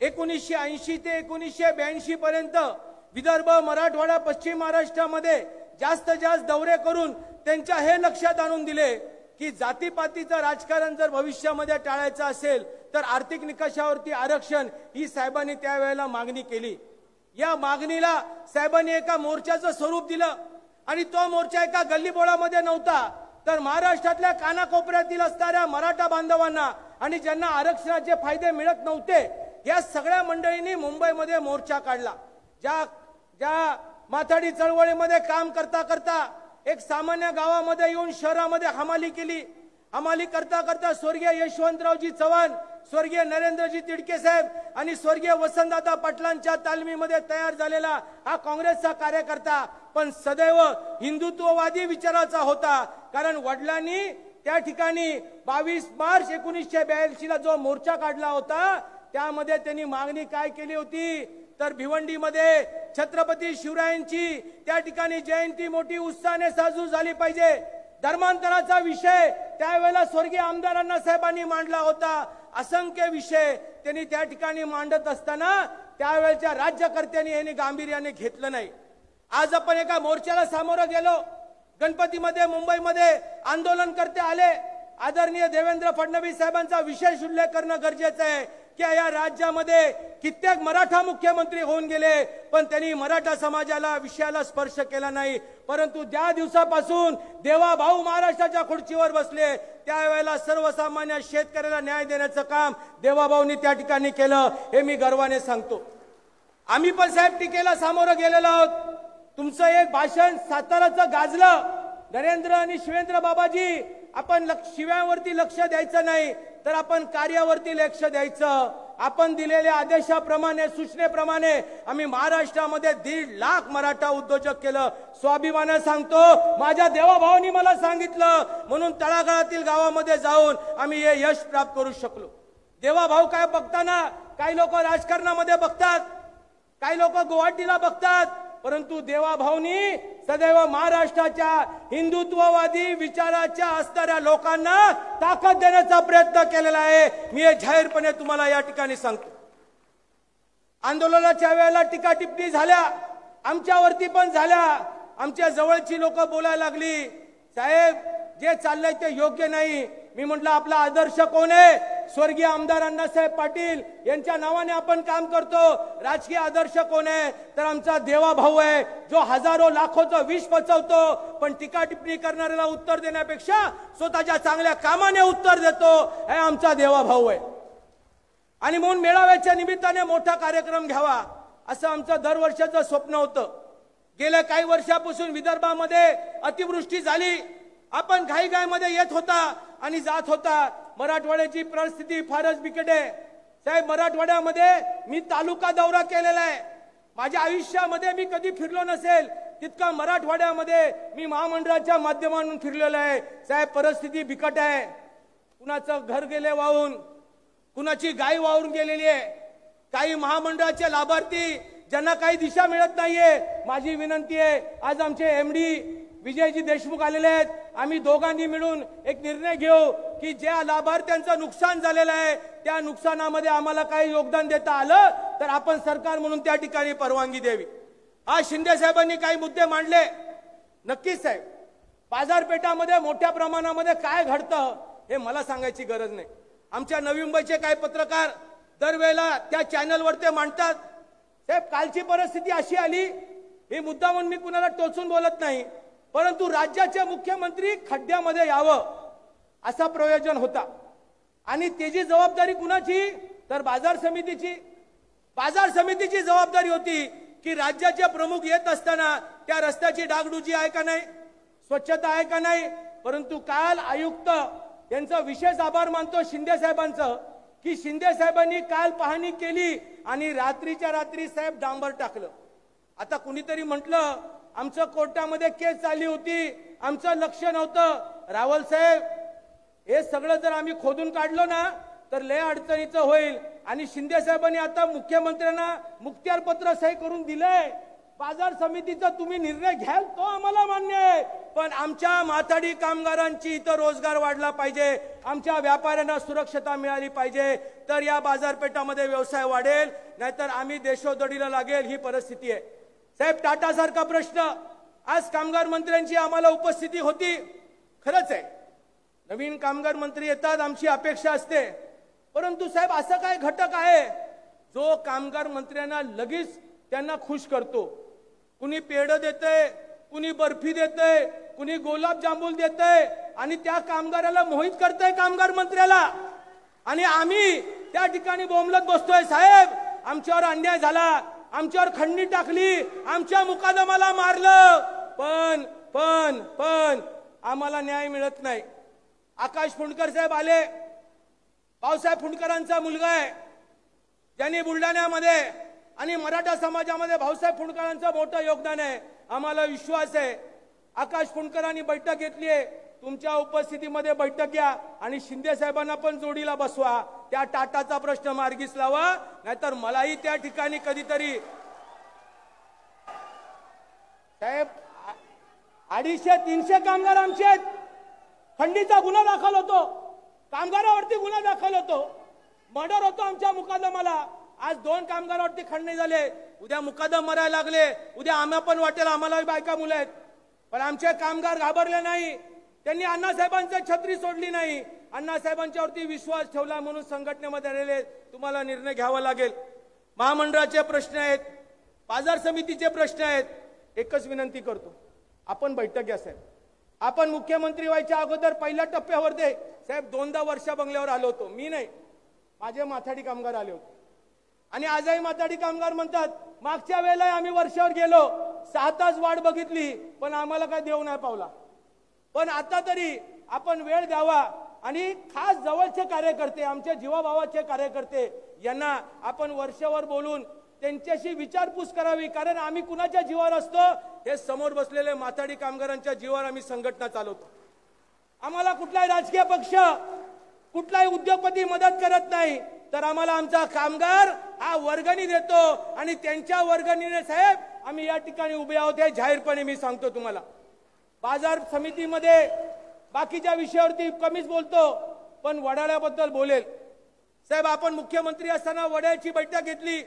1980 ते 1982 पर्यंत विदर्भ, मराठवाडा, पश्चिम महाराष्ट्रामध्ये जास्त दौरे करून त्यांच्या हे लक्षात आणून दिले की जातीपातीचं राजकारण जर भविष्यामध्ये टाळायचं असेल तर आर्थिक निकषावरती आरक्षण ही साहेबांनी त्यावेळेला मागणी केली. या मागणीला साहेबांनी एका मोर्चाचं स्वरूप दिलं आणि तो मोर्चा एका गल्लीबोळामध्ये नव्हता, तर महाराष्ट्रातल्या कानाकोपऱ्यातील असणाऱ्या मराठा बांधवांना आणि ज्यांना आरक्षणाचे फायदे मिळत नव्हते या सगळ्या मंडळींनी मुंबईमध्ये मोर्चा काढला. ज्या माथाडी चळवळीमध्ये काम करता करता एक सामान्य गावामध्ये येऊन शहरामध्ये हमाली केली. हमाली करता करता स्वर्गीय यशवंतरावजी चव्हाण, स्वर्गीय नरेंद्रजी तिडके साहेब आणि स्वर्गीय वसंतदादा पाटलांच्या तालमीमध्ये तयार झालेला हा काँग्रेसचा कार्यकर्ता पण सदैव हिंदुत्ववादी विचाराचा होता. कारण वडिलांनी त्या ठिकाणी 22 मार्च 1982 ला जो मोर्चा काढला होता त्यामध्ये त्यांनी मागणी काय केली होती तर भिवंडीमध्ये छत्रपती शिवरायांची त्या ठिकाणी जयंती मोठी उत्साहाने साजरी झाली पाहिजे. धर्मांतराचा विषय त्यावेळेला स्वर्गीय आमदार अण्णासाहेबांनी मांडला होता. असंख्य विषय त्यांनी त्या ठिकाणी मांडत असताना त्यावेळेच्या राज्यकर्त्यांनी यांनी गांभीर्याने घेतलं नाही. आज आपण एका मोर्चाला सामोरं गेलो. गणपतीमध्ये मुंबईमध्ये आंदोलनकर्ते आले. आदरणीय देवेंद्र फडणवीस साहेबांचा विशेष उल्लेख करणं गरजेचं आहे की या राज्यामध्ये कित्येक मराठा मुख्यमंत्री होऊन गेले पण त्यांनी मराठा समाजाला विषयाला स्पर्श केला नाही. परंतु ज्या दिवसापासून देवाभाऊ महाराष्ट्राच्या खुर्चीवर बसले त्यावेळेला सर्वसामान्य शेतकऱ्याला न्याय देण्याचं काम देवाभाऊंनी त्या ठिकाणी केलं हे मी गर्वाने सांगतो. आम्ही पण साहेब टीकेला सामोरं गेलेलो आहोत. तुमचं एक भाषण साताराचं गाजलं. नरेंद्र आणि शिवेंद्र बाबाजी आपण शिव्यावरती लक्ष द्यायचं नाही तर आपण कार्यावरती लक्ष द्यायचं. आपण दिलेल्या आदेशाप्रमाणे सूचनेप्रमाणे आम्ही महाराष्ट्रामध्ये 1.5 लाख मराठा उद्योजक केलं. स्वाभिमानाने सांगतो माझ्या देवाभावांनी मला सांगितलं म्हणून तळागाळातील गावामध्ये जाऊन आम्ही हे यश प्राप्त करू शकलो. देवाभाऊ काय बघताना काही लोक राजकारणामध्ये बघतात, काही लोक गुवाहाटीला बघतात, परंतु देवाभाऊंनी सदैव महाराष्ट्राच्या हिंदुत्ववादी विचाराच्या असणाऱ्या लोकांना ताकद देण्याचा प्रयत्न केलेला आहे. मी हे जाहीरपणे तुम्हाला या ठिकाणी सांगतो. आंदोलनाच्या वेळेला टीका टिप्पणी झाल्या, आमच्यावरती पण झाल्या. आमच्या जवळची लोक बोलायला लागली साहेब जे चाललंय ते योग्य नाही. मी म्हटलं आपला आदर्श कोण आहे? स्वर्गीय आमदार अण्णासाहेब पाटील यांच्या नावाने आपण काम करतो. राजकीय आदर्श कोण आहे? तर आमचा देवा भाऊ आहे, जो हजारो लाखोचं विष पचवतो, पण टीका टिप्पणी करणाऱ्याला उत्तर देण्यापेक्षा स्वतःच्या चांगल्या कामाने उत्तर देतो. हे आमचा देवा भाऊ आहे. आणि म्हणून मेळाव्याच्या निमित्ताने मोठा कार्यक्रम घ्यावा असं आमचं दरवर्षाचं स्वप्न होतं. गेल्या काही वर्षापासून विदर्भामध्ये अतिवृष्टी झाली. आपण घाईघाईमध्ये येत होता आणि जात होता. मराठवाड्याची परिस्थिती फारच बिकट आहे साहेब. मराठवाड्यामध्ये मी तालुका दौरा केलेला आहे. माझ्या आयुष्यामध्ये मी कधी फिरलो नसेल तितका मराठवाड्यामध्ये मी महामंडळाच्या माध्यमातून फिरलेलो आहे. साहेब परिस्थिती बिकट आहे. कुणाचं घर गेले वाहून, कुणाची गाय वाहून गेलेली आहे. काही महामंडळाचे लाभार्थी ज्यांना काही दिशा मिळत नाहीये. माझी विनंती आहे, आज आमचे एमडी विजयजी देशमुख आलेले आहेत. आम्ही दोघांनी मिळून एक निर्णय घेऊ की ज्या लाभार्थ्यांचं नुकसान झालेलं आहे त्या नुकसानामध्ये आम्हाला काही योगदान देता आलं तर आपण सरकार म्हणून त्या ठिकाणी परवानगी द्यावी. आज शिंदे साहेबांनी काही मुद्दे मांडले. नक्कीच साहेब, बाजारपेठामध्ये मोठ्या प्रमाणामध्ये काय घडतं हे मला सांगायची गरज नाही. आमच्या नवी मुंबईचे काही पत्रकार दरवेळेला त्या चॅनलवर ते मांडतात. साहेब कालची परिस्थिती अशी आली, हे मुद्दा म्हणून मी कुणाला टोचून बोलत नाही, परंतु राज्याचे मुख्यमंत्री खड्ड्यामध्ये यावं असा प्रयोजन होता. आणि त्याची जबाबदारी कुणाची? तर बाजार समितीची. बाजार समितीची जबाबदारी होती की राज्याचे प्रमुख येत असताना त्या रस्त्याची डागडुजी आहे का नाही, स्वच्छता आहे का नाही. परंतु काल आयुक्त यांचा विशेष आभार मानतो शिंदे साहेबांचं की शिंदे साहेबांनी काल पाहणी केली आणि रात्रीच्या रात्री साहेब डांबर टाकलं. आता कुणीतरी म्हटलं आमचं कोर्टामध्ये केस चालली होती, आमचं लक्ष नव्हतं. रावल साहेब, हे सगळं जर आम्ही खोदून काढलो ना तर लय अडचणीचं होईल. आणि शिंदे साहेबांनी आता मुख्यमंत्र्यांना मुखत्यार पत्र सही करून दिलंय. बाजार समितीचा तुम्ही निर्णय घ्याल तो आम्हाला मान्य आहे, पण आमच्या माथाडी कामगारांची इथं रोजगार वाढला पाहिजे, आमच्या व्यापाऱ्यांना सुरक्षता मिळाली पाहिजे, तर या बाजारपेठामध्ये व्यवसाय वाढेल, नाहीतर आम्ही देशोधडीला लागेल ही परिस्थिती आहे. साहेब टाटा सारखा प्रश्न, आज कामगार मंत्र्यांची आम्हाला उपस्थिती होती. खरंच आहे, नवीन कामगार मंत्री येतात, आमची अपेक्षा असते. परंतु साहेब असं काय घटक आहे जो कामगार मंत्र्यांना लगेच त्यांना खुश करतो? कुणी पेढ देतंय, कुणी बर्फी देतंय, कुणी गुलाबजामुन देतंय आणि त्या कामगाराला मोहित करतंय कामगार मंत्र्याला. आणि आम्ही त्या ठिकाणी बोंबलत बसतोय, साहेब आमच्यावर अन्याय झाला, आमच्यावर खंडणी टाकली, आमच्या मुकादमाला मारलं, पण पण पण आम्हाला न्याय मिळत नाही. आकाश फुंडकर साहेब आले. भाऊसाहेब फुंडकरांचा मुलगा आहे, ज्यांनी बुलढाण्यामध्ये आणि मराठा समाजामध्ये भाऊसाहेब फुंडकरांचं मोठं योगदान आहे. आम्हाला विश्वास आहे आकाश फुंडकरांनी बैठक घेतली आहे, तुमच्या उपस्थितीमध्ये बैठक घ्या आणि शिंदे साहेबांना पण जोडीला बसवा, त्या टाटाचा प्रश्न मार्गीस लावा, नाहीतर मलाही त्या ठिकाणी कधीतरी. साहेब 250-300 कामगार आमचे आहेत. खंडीचा गुन्हा दाखल होतो, कामगारावरती गुन्हा दाखल होतो, मर्डर होतो आमच्या मुकादमाला. आज 2 कामगारावरती खंडणी झाले, उद्या मुकादम मरायला लागले, उद्या आम्हाला पण वाटेल आम्हाला बायका मुलं आहेत. पण आमचे कामगार घाबरले नाही, त्यांनी अण्णासाहेबांची छत्री सोडली नाही, अण्णासाहेबांच्यावरती विश्वास ठेवला. म्हणून संघटनेमध्ये आलेले तुम्हाला निर्णय घ्यावा लागेल. महामंडळाचे प्रश्न आहेत, बाजार समितीचे प्रश्न आहेत. एकच विनंती करतो, आपण बैठक घ्या साहेब. आपण मुख्यमंत्री व्हायच्या अगोदर पहिल्या टप्प्यावर दे साहेब 2दा वर्षा बंगल्यावर आलो होतो. मी नाही, माझे माथाडी कामगार आले होते. आणि आजही माथाडी कामगार म्हणतात मागच्या वेळेला आम्ही वर्षावर गेलो, 6 तास वाट बघितली, पण आम्हाला काय देऊ नाही पावला. पण आता तरी आपण वेळ द्यावा आणि खास जवळचे कार्यकर्ते, आमच्या जीवाभावाचे कार्यकर्ते यांना आपण वर्षावर बोलून त्यांच्याशी विचारपूस करावी. कारण आम्ही कुणाच्या जीवावर असतो? हे समोर बसलेले माथाडी कामगारांच्या जीवावर आम्ही संघटना चालवतो. आम्हाला कुठलाही राजकीय पक्ष, कुठलाही उद्योगपती मदत करत नाही, तर आम्हाला आमचा कामगार हा वर्गणी देतो आणि त्यांच्या वर्गणीने साहेब आम्ही या ठिकाणी उभे आहोत. हे जाहीरपणे मी सांगतो तुम्हाला. बाजार समितीमध्ये बाकीच्या विषयावरती कमीच बोलतो, पण वडाळ्याबद्दल बोलेल. साहेब आपण मुख्यमंत्री असताना वड्याची बैठक घेतली.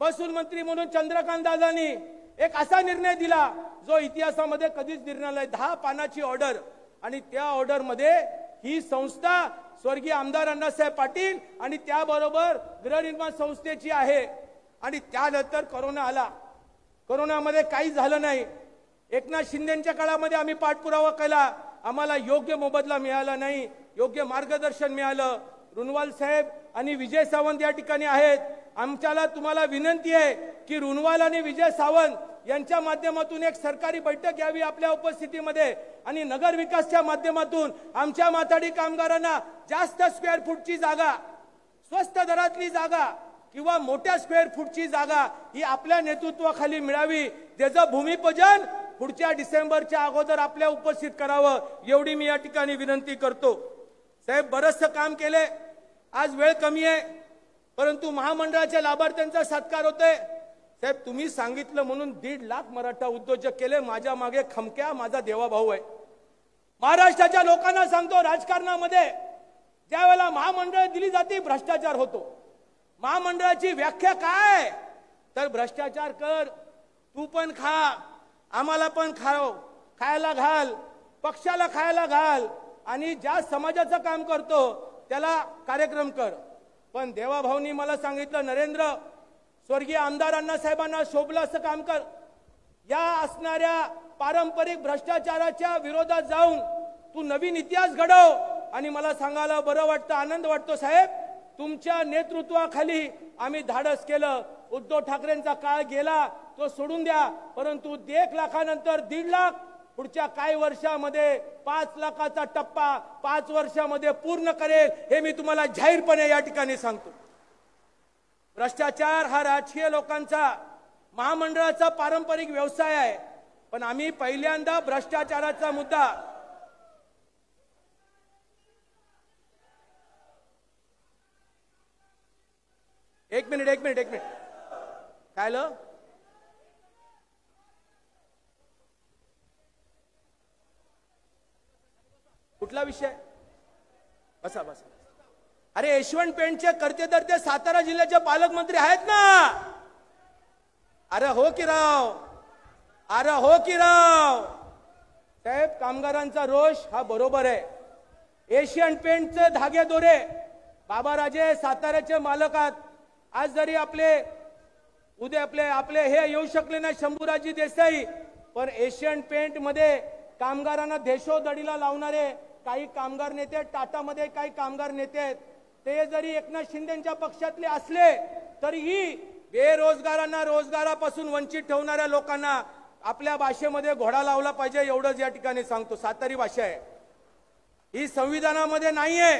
महसूल मंत्री म्हणून चंद्रकांत दादांनी एक असा निर्णय दिला जो इतिहासामध्ये कधीच निर्णय नाही. 10 पानाची ऑर्डर आणि त्या ऑर्डर मध्ये ही संस्था स्वर्गीय आमदार अण्णासाहेब पाटील आणि त्याबरोबर गृहनिर्माण संस्थेची आहे. आणि त्यानंतर कोरोना आला. कोरोनामध्ये काही झालं नाही. एकनाथ शिंदेच्या काळामध्ये आम्ही पाठपुरावा केला, आम्हाला योग्य मोबदला मिळाला नाही, योग्य मार्गदर्शन मिळालं. रुनवाल साहेब आणि विजय सावंत या ठिकाणी आहेत. आमच्याला तुम्हाला विनंती आहे की रुनवाल आणि विजय सावंत यांच्या माध्यमातून एक सरकारी बैठक घ्यावी आपल्या उपस्थितीमध्ये आणि नगर विकासच्या माध्यमातून आमच्या माथाडी कामगारांना जास्त स्क्वेअर फूटची जागा, स्वस्त दरातली जागा किंवा मोठ्या स्क्वेअर फूटची जागा ही आपल्या नेतृत्वाखाली मिळावी. त्याचं भूमिपूजन पुढच्या डिसेंबरच्या अगोदर आपल्या उपस्थित करावं एवढी मी या ठिकाणी विनंती करतो. साहेब बरंचसं काम केले, आज वेळ कमी आहे, परंतु महामंडळाच्या लाभार्थ्यांचा सत्कार होतोय. साहेब तुम्ही सांगितलं म्हणून 1.5 लाख मराठा उद्योजक केले. माझ्या मागे खमक्या माझा देवाभाऊ आहे. महाराष्ट्राच्या लोकांना सांगतो, राजकारणामध्ये ज्या वेळेला महामंडळ दिली जाते भ्रष्टाचार होतो. महामंडळाची व्याख्या काय तर भ्रष्टाचार कर, तू पण खा, आम्हाला पण खायला घाल, पक्षाला खायला घाल आणि ज्या समाजाचं काम करतो त्याला कार्यक्रम कर. पण देवाभाऊनी मला सांगितलं, नरेंद्र स्वर्गीय आमदार अण्णासाहेबांना शोभलं असं काम कर. या असणाऱ्या पारंपरिक भ्रष्टाचाराच्या विरोधात जाऊन तू नवीन इतिहास घडव. आणि मला सांगायला बरं वाटतं, आनंद वाटतो साहेब, तुमच्या नेतृत्वाखाली आम्ही धाडस केलं. उद्धव ठाकरेंचा काळ गेला तो सोडून द्या, परंतु 1 लाखानंतर 1.5 लाख पुढच्या काही वर्षामध्ये 5 लाखाचा टप्पा 5 वर्षामध्ये पूर्ण करेल हे मी तुम्हाला जाहीरपणे या ठिकाणी सांगतो. भ्रष्टाचार हा राजकीय लोकांचा, महामंडळाचा पारंपरिक व्यवसाय आहे. पण आम्ही पहिल्यांदा भ्रष्टाचाराचा मुद्दा एक मिनिट काय आलं? कुठला विषय? बसा. अरे यशवंत पेंटचे करते तर ते सातारा जिल्ह्याचे पालकमंत्री आहेत ना. अरे हो की राव. साहेब कामगारांचा रोष हा बरोबर आहे. एशियन पेंटचे धागे दोरे बाबाराजे साताऱ्याचे मालक आहेत. आज जरी उद्या आपले हे येऊ शकले नाही शंभूराजी देसाई, पण एशियन पेंट मध्ये कामगारांना देशोधडीला लावणारे काही कामगार नेते, टाटामध्ये काही कामगार नेते आहेत, ते जरी एकनाथ शिंदेच्या पक्षातले असले तरीही बेरोजगारांना रोजगारापासून वंचित ठेवणाऱ्या लोकांना आपल्या भाषेमध्ये घोडा लावला पाहिजे एवढंच या ठिकाणी सांगतो. सातारी भाषा आहे ही, संविधानामध्ये नाहीये,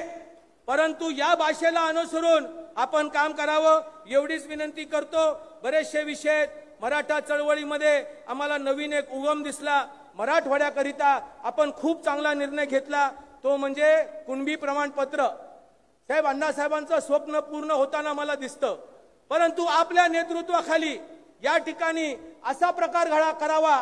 परंतु या भाषेला अनुसरून आपण काम करावं एवढीच विनंती करतो. बरेचसे विषय मराठा चळवळीमध्ये आम्हाला नवीन एक उगम दिसला. मराठवाड्याकरिता आपण खूप चांगला निर्णय घेतला, तो म्हणजे कुणबी प्रमाणपत्र. साहेब अण्णासाहेबांचं स्वप्न पूर्ण होताना मला दिसतं, परंतु आपल्या नेतृत्वाखाली या ठिकाणी असा प्रकार करावा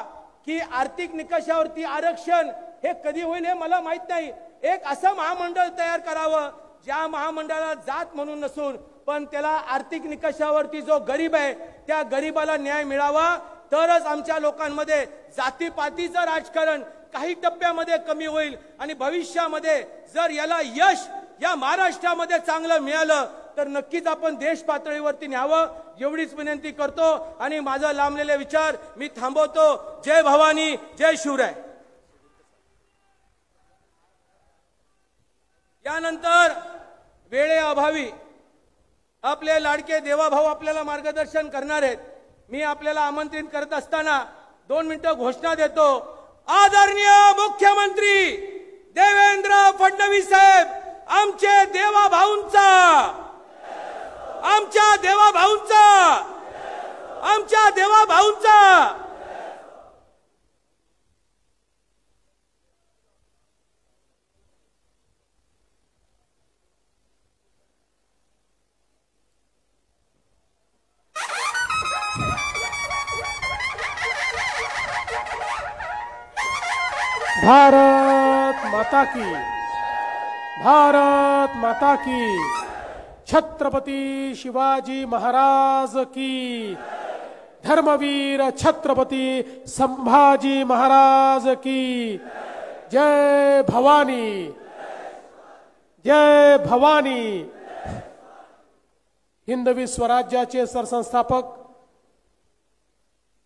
की आर्थिक निकषावरती आरक्षण हे कधी होईल हे मला माहित नाही. एक असं महामंडळ तयार करावं ज्या महामंडळाला जात म्हणून नसून पण त्याला आर्थिक निकषावरती जो गरीब आहे त्या गरीबाला न्याय मिळावा, तरच आमच्या लोकांमध्ये जातीपातीचं राजकारण काही टप्प्यामध्ये कमी होईल. आणि भविष्यामध्ये जर याला यश या महाराष्ट्रामध्ये चांगलं मिळालं तर नक्कीच आपण देश पातळीवरती न्यावं एवढीच विनंती करतो. आणि माझा लांबलेले विचार मी थांबवतो. जय भवानी, जय शिवराय. यानंतर वेळेअभावी आपले लाडके देवाभाऊ आपल्याला मार्गदर्शन करणार आहेत. मी आपल्याला आमंत्रित करत असताना 2 मिनिटं घोषणा देतो. आदरणीय मुख्यमंत्री देवेंद्र फडणवीस साहेब, आमच्या देवाभाऊंचा भारत माता की छत्रपति शिवाजी महाराज की, धर्मवीर छत्रपती संभाजी महाराज की जय भवानी, जय भवानी. हिंदवी स्वराज्याचे सरसंस्थापक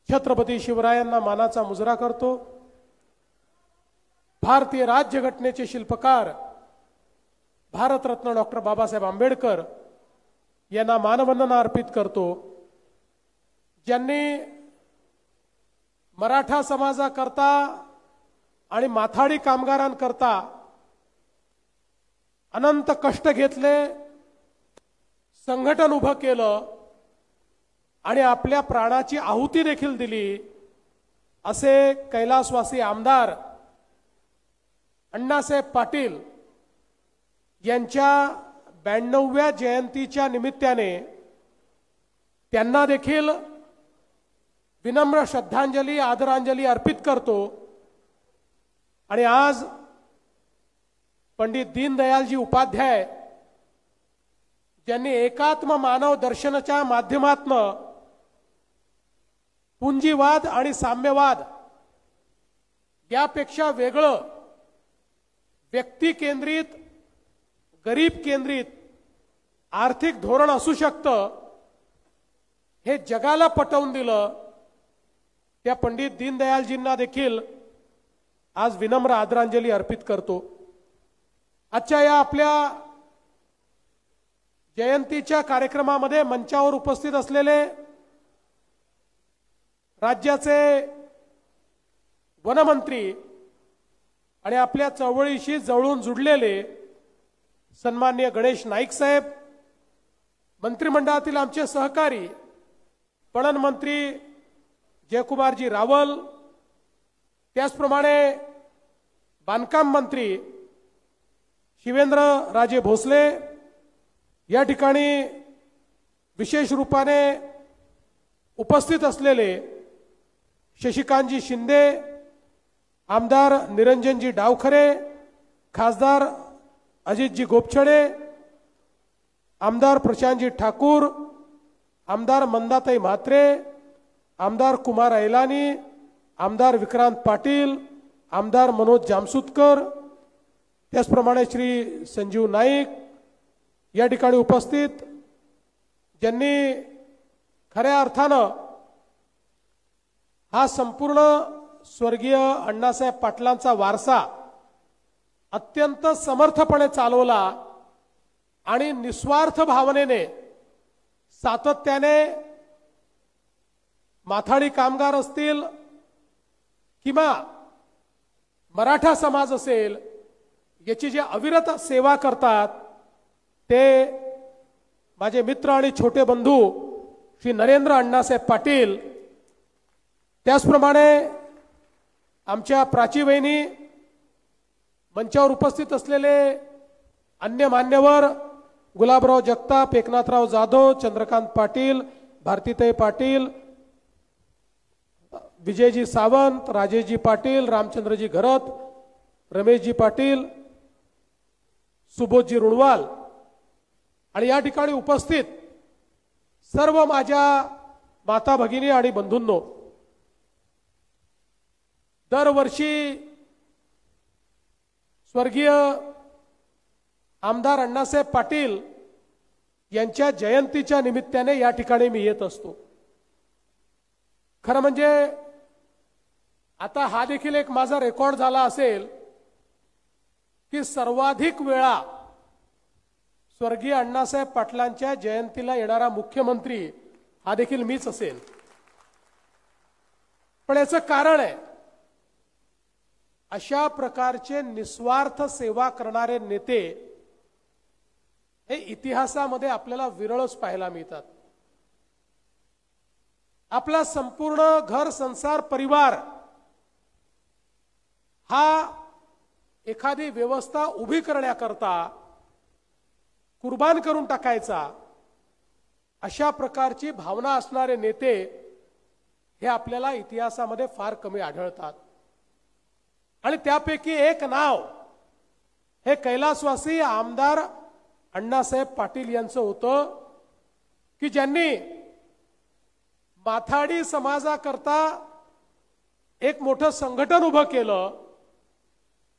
छत्रपती शिवरायांना मानाचा मुजरा करतो. भारतीय राज्यघटनेचे शिल्पकार भारतरत्न डॉक्टर बाबासाहेब आंबेडकर यांना मानवंदना अर्पित करतो. ज्यांनी मराठा समाजाकरता आणि माथाडी कामगारांकरता अनंत कष्ट घेतले, संघटन उभं केलं आणि आपल्या प्राणाची आहुती देखील दिली, असे कैलासवासी आमदार अण्णासाहेब पाटील यांच्या 92व्या जयंतीच्या निमित्ताने त्यांना देखील विनम्र श्रद्धांजली, आदरांजली अर्पित करतो. आणि आज पंडित दीनदयालजी उपाध्याय ज्यांनी एकात्म मानव दर्शनाच्या माध्यमातून पुंजीवाद आणि साम्यवाद यापेक्षा वेगळं व्यक्ती केंद्रित, गरीब केंद्रित आर्थिक धोरण असू शकतं हे जगाला पटवून दिलं. त्या पंडित दीनदयालजींना देखील आज विनम्र आदरांजली अर्पित करतो. आजच्या या आपल्या जयंतीच्या कार्यक्रमामध्ये मंचावर उपस्थित असलेले राज्याचे वनमंत्री आणि आपल्या चळवळीशी जवळून जुडलेले सन्माननीय गणेश नाईक साहेब, मंत्रिमंडळातील आमचे सहकारी पणन मंत्री जयकुमारजी रावल, त्याचप्रमाणे बांधकाम मंत्री शिवेंद्र राजे भोसले, या ठिकाणी विशेष रूपाने उपस्थित असलेले शशिकांतजी शिंदे, आमदार निरंजनजी डावखरे, खासदार अजितजी गोपछडे, आमदार प्रशांतजी ठाकूर, आमदार मंदाताई म्हात्रे, आमदार कुमार ऐलानी, आमदार विक्रांत पाटील, आमदार मनोज जामसुतकर, त्याचप्रमाणे श्री संजीव नाईक या ठिकाणी उपस्थित, ज्यांनी खऱ्या अर्थानं हा संपूर्ण स्वर्गीय अण्णासाहेब पाटलांचा वारसा अत्यंत समर्थपणे चालवला आणि निस्वार्थ भावनेने सातत्याने माथाडी कामगार असतील किंवा मराठा समाज असेल याची जे अविरत सेवा करतात ते माझे मित्र आणि छोटे बंधू श्री नरेंद्र अण्णासाहेब पाटील, त्याचप्रमाणे आमच्या प्राची वहिनी, मंचावर उपस्थित असलेले अन्य मान्यवर गुलाबराव जगताप, एकनाथराव जाधव, चंद्रकांत पाटील, भारतीताई पाटील, विजयजी सावंत, राजेशजी पाटील, रामचंद्रजी घरत, रमेशजी पाटील, सुबोधजी रुणवाल आणि या ठिकाणी उपस्थित सर्व माझ्या माता भगिनी आणि बंधूंनो, दरवर्षी स्वर्गीय आमदार अण्णासाहेब पाटील यांच्या जयंतीच्या निमित्ताने या ठिकाणी मी येत असतो. खरं म्हणजे आता हा देखील एक माझा रेकॉर्ड झाला असेल की सर्वाधिक वेळा स्वर्गीय अण्णासाहेब पाटलांच्या जयंतीला येणारा मुख्यमंत्री हा देखील मीच असेल. पण याचं कारण आहे, अशा प्रकारचे निस्वार्थ सेवा करणारे नेते हे इतिहासामध्ये आपल्याला विरळच पाहायला मिळतात. आपला संपूर्ण घर संसार परिवार हा एखादी व्यवस्था उभी करण्याकरता कुर्बान करून टाकायचा, अशा प्रकारची भावना असणारे नेते हे आपल्याला इतिहासामध्ये फार कमी आढळतात. आणि त्यापैकी एक नाव हे कैलासवासी आमदार अण्णासाहेब पाटील यांचं होतं की ज्यांनी माथाडी समाजाकरता एक मोठं संघटन उभं केलं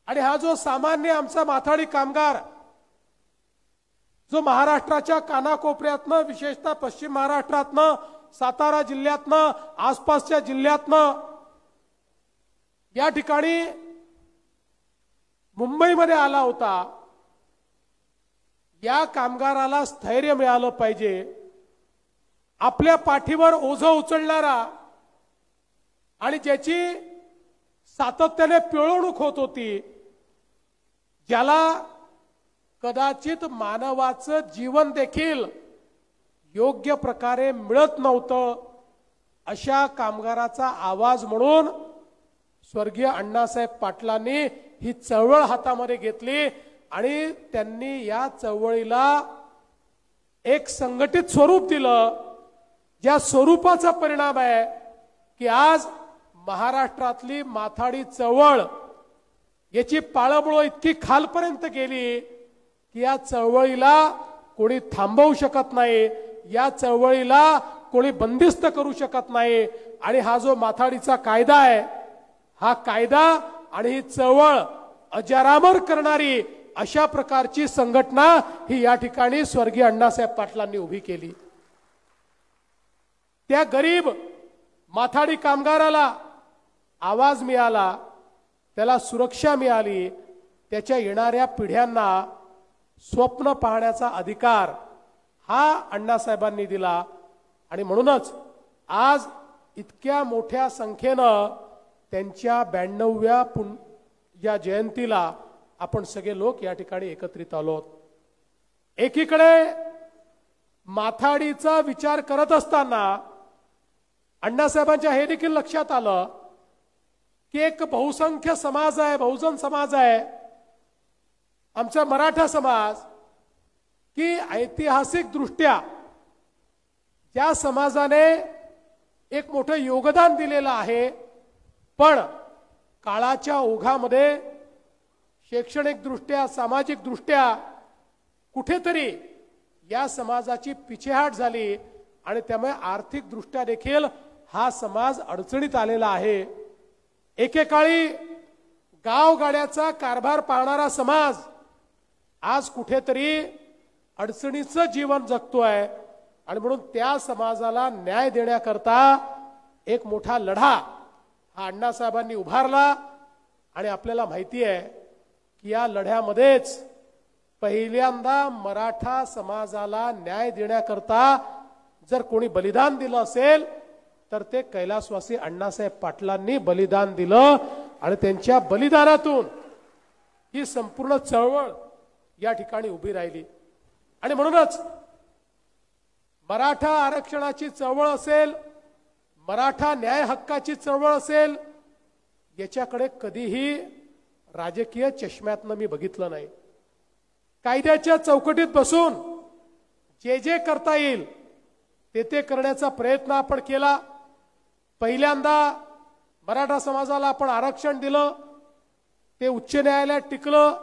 आणि हा जो सामान्य आमचा माथाडी कामगार जो महाराष्ट्राच्या कानाकोपऱ्यातनं विशेषतः पश्चिम महाराष्ट्रातनं सातारा जिल्ह्यातनं आसपासच्या जिल्ह्यातनं या ठिकाणी मुंबईमध्ये आला होता, या कामगाराला स्थैर्य मिळालं पाहिजे. आपल्या पाठीवर ओझं उचलणारा आणि ज्याची सातत्याने पिळवणूक होत होती, ज्याला कदाचित मानवाचं जीवन देखील योग्य प्रकारे मिळत नव्हतं, अशा कामगाराचा आवाज म्हणून स्वर्गीय अण्णासाहेब पाटलांनी ही चळवळ हातामध्ये घेतली आणि त्यांनी या चळवळीला एक संघटित स्वरूप दिलं. ज्या स्वरूपाचा परिणाम आहे की आज महाराष्ट्रातली माथाडी चळवळ याची पाळंमुळं इतकी खालपर्यंत गेली की या चळवळीला कोणी थांबवू शकत नाही, या चळवळीला कोणी बंदिस्त करू शकत नाही. आणि हा जो माथाडीचा कायदा आहे, हा कायदा आणि ही चळवळ अजरामर करणारी अशा प्रकारची संघटना ही या ठिकाणी स्वर्गीय अण्णासाहेब पाटलांनी उभी केली. त्या गरीब माथाडी कामगाराला आवाज मिळाला, त्याला सुरक्षा मिळाली, त्याच्या येणाऱ्या पिढ्यांना स्वप्न पाहण्याचा अधिकार हा अण्णासाहेबांनी दिला. आणि म्हणूनच आज इतक्या मोठ्या संख्येनं त्यांच्या 92व्या या जयंतीला आपण सगळे लोक या ठिकाणी एकत्रित आलो. एकीकडे माथाडीचा विचार करत असताना अण्णासाहेबांच्या हे देखील लक्षात आलं की एक बहुसंख्य समाज आहे, बहुजन समाज आहे आमचा मराठा समाज, की ऐतिहासिक दृष्ट्या ज्या समाजाने एक मोठं योगदान दिलेलं आहे, पण काळाच्या ओघामध्ये शैक्षणिक दृष्ट्या सामाजिक दृष्ट्या कुठेतरी या समाजाची पिछेहाट झाली आणि त्यामुळे आर्थिक दृष्ट्या देखील हा समाज अडचणीत आलेला आहे. एकेकाळी गावगाड्याचा कारभार पाहणारा समाज आज कुठेतरी अडचणीचं जीवन जगतोय आणि म्हणून त्या समाजाला न्याय देण्याकरता एक मोठा लढा हा अण्णासाहेबांनी उभारला. आणि आपल्याला माहिती आहे की या लढ्यामध्येच पहिल्यांदा मराठा समाजाला न्याय देण्याकरता जर कोणी बलिदान दिलं असेल तर ते कैलासवासी अण्णासाहेब पाटलांनी बलिदान दिलं आणि त्यांच्या बलिदानातून ही संपूर्ण चळवळ या ठिकाणी उभी राहिली. आणि म्हणूनच मराठा आरक्षणाची चळवळ असेल, मराठा न्याय हक्काची चळवळ असेल, याच्याकडे कधीही राजकीय चष्म्यातनं मी बघितलं नाही. कायद्याच्या चौकटीत बसून जे जे करता येईल ते करण्याचा प्रयत्न आपण केला. पहिल्यांदा मराठा समाजाला आपण आरक्षण दिलं, ते उच्च न्यायालयात टिकलं,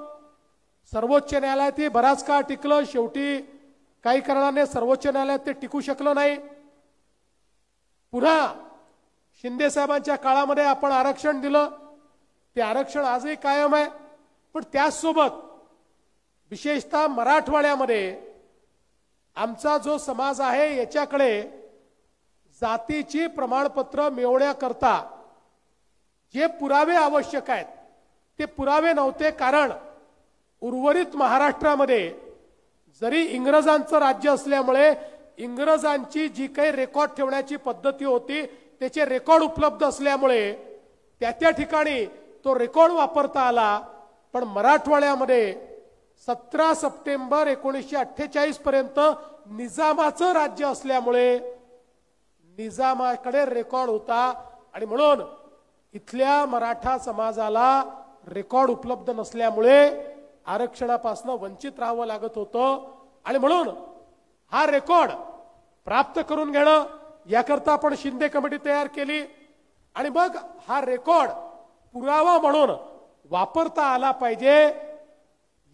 सर्वोच्च न्यायालयातही बराच काळ टिकलं, शेवटी काही कारणाने सर्वोच्च न्यायालयात ते टिकू शकलं नाही. पुन्हा शिंदे साहेबांच्या काळामध्ये आपण आरक्षण दिलं, ते आरक्षण आजही कायम आहे. पण त्याचसोबत विशेषतः मराठवाड्यामध्ये आमचा जो समाज आहे याच्याकडे जातीची प्रमाणपत्र मिळवण्याकरता जे पुरावे आवश्यक आहेत ते पुरावे नव्हते. कारण उर्वरित महाराष्ट्रामध्ये जरी इंग्रजांचं राज्य असल्यामुळे इंग्रजांची जी काही रेकॉर्ड ठेवण्याची पद्धती होती त्याचे रेकॉर्ड उपलब्ध असल्यामुळे त्या ठिकाणी तो रेकॉर्ड वापरता आला. पण मराठवाड्यामध्ये 17 सप्टेंबर 1948 पर्यंत निजामाचं राज्य असल्यामुळे निजामाकडे रेकॉर्ड होता आणि म्हणून इथल्या मराठा समाजाला रेकॉर्ड उपलब्ध नसल्यामुळे आरक्षणापासून वंचित राहावं लागत होतं. आणि म्हणून हा रेकॉर्ड प्राप्त करून घेणं याकरता आपण शिंदे कमिटी तयार केली आणि मग हा रेकॉर्ड पुरावा म्हणून वापरता आला पाहिजे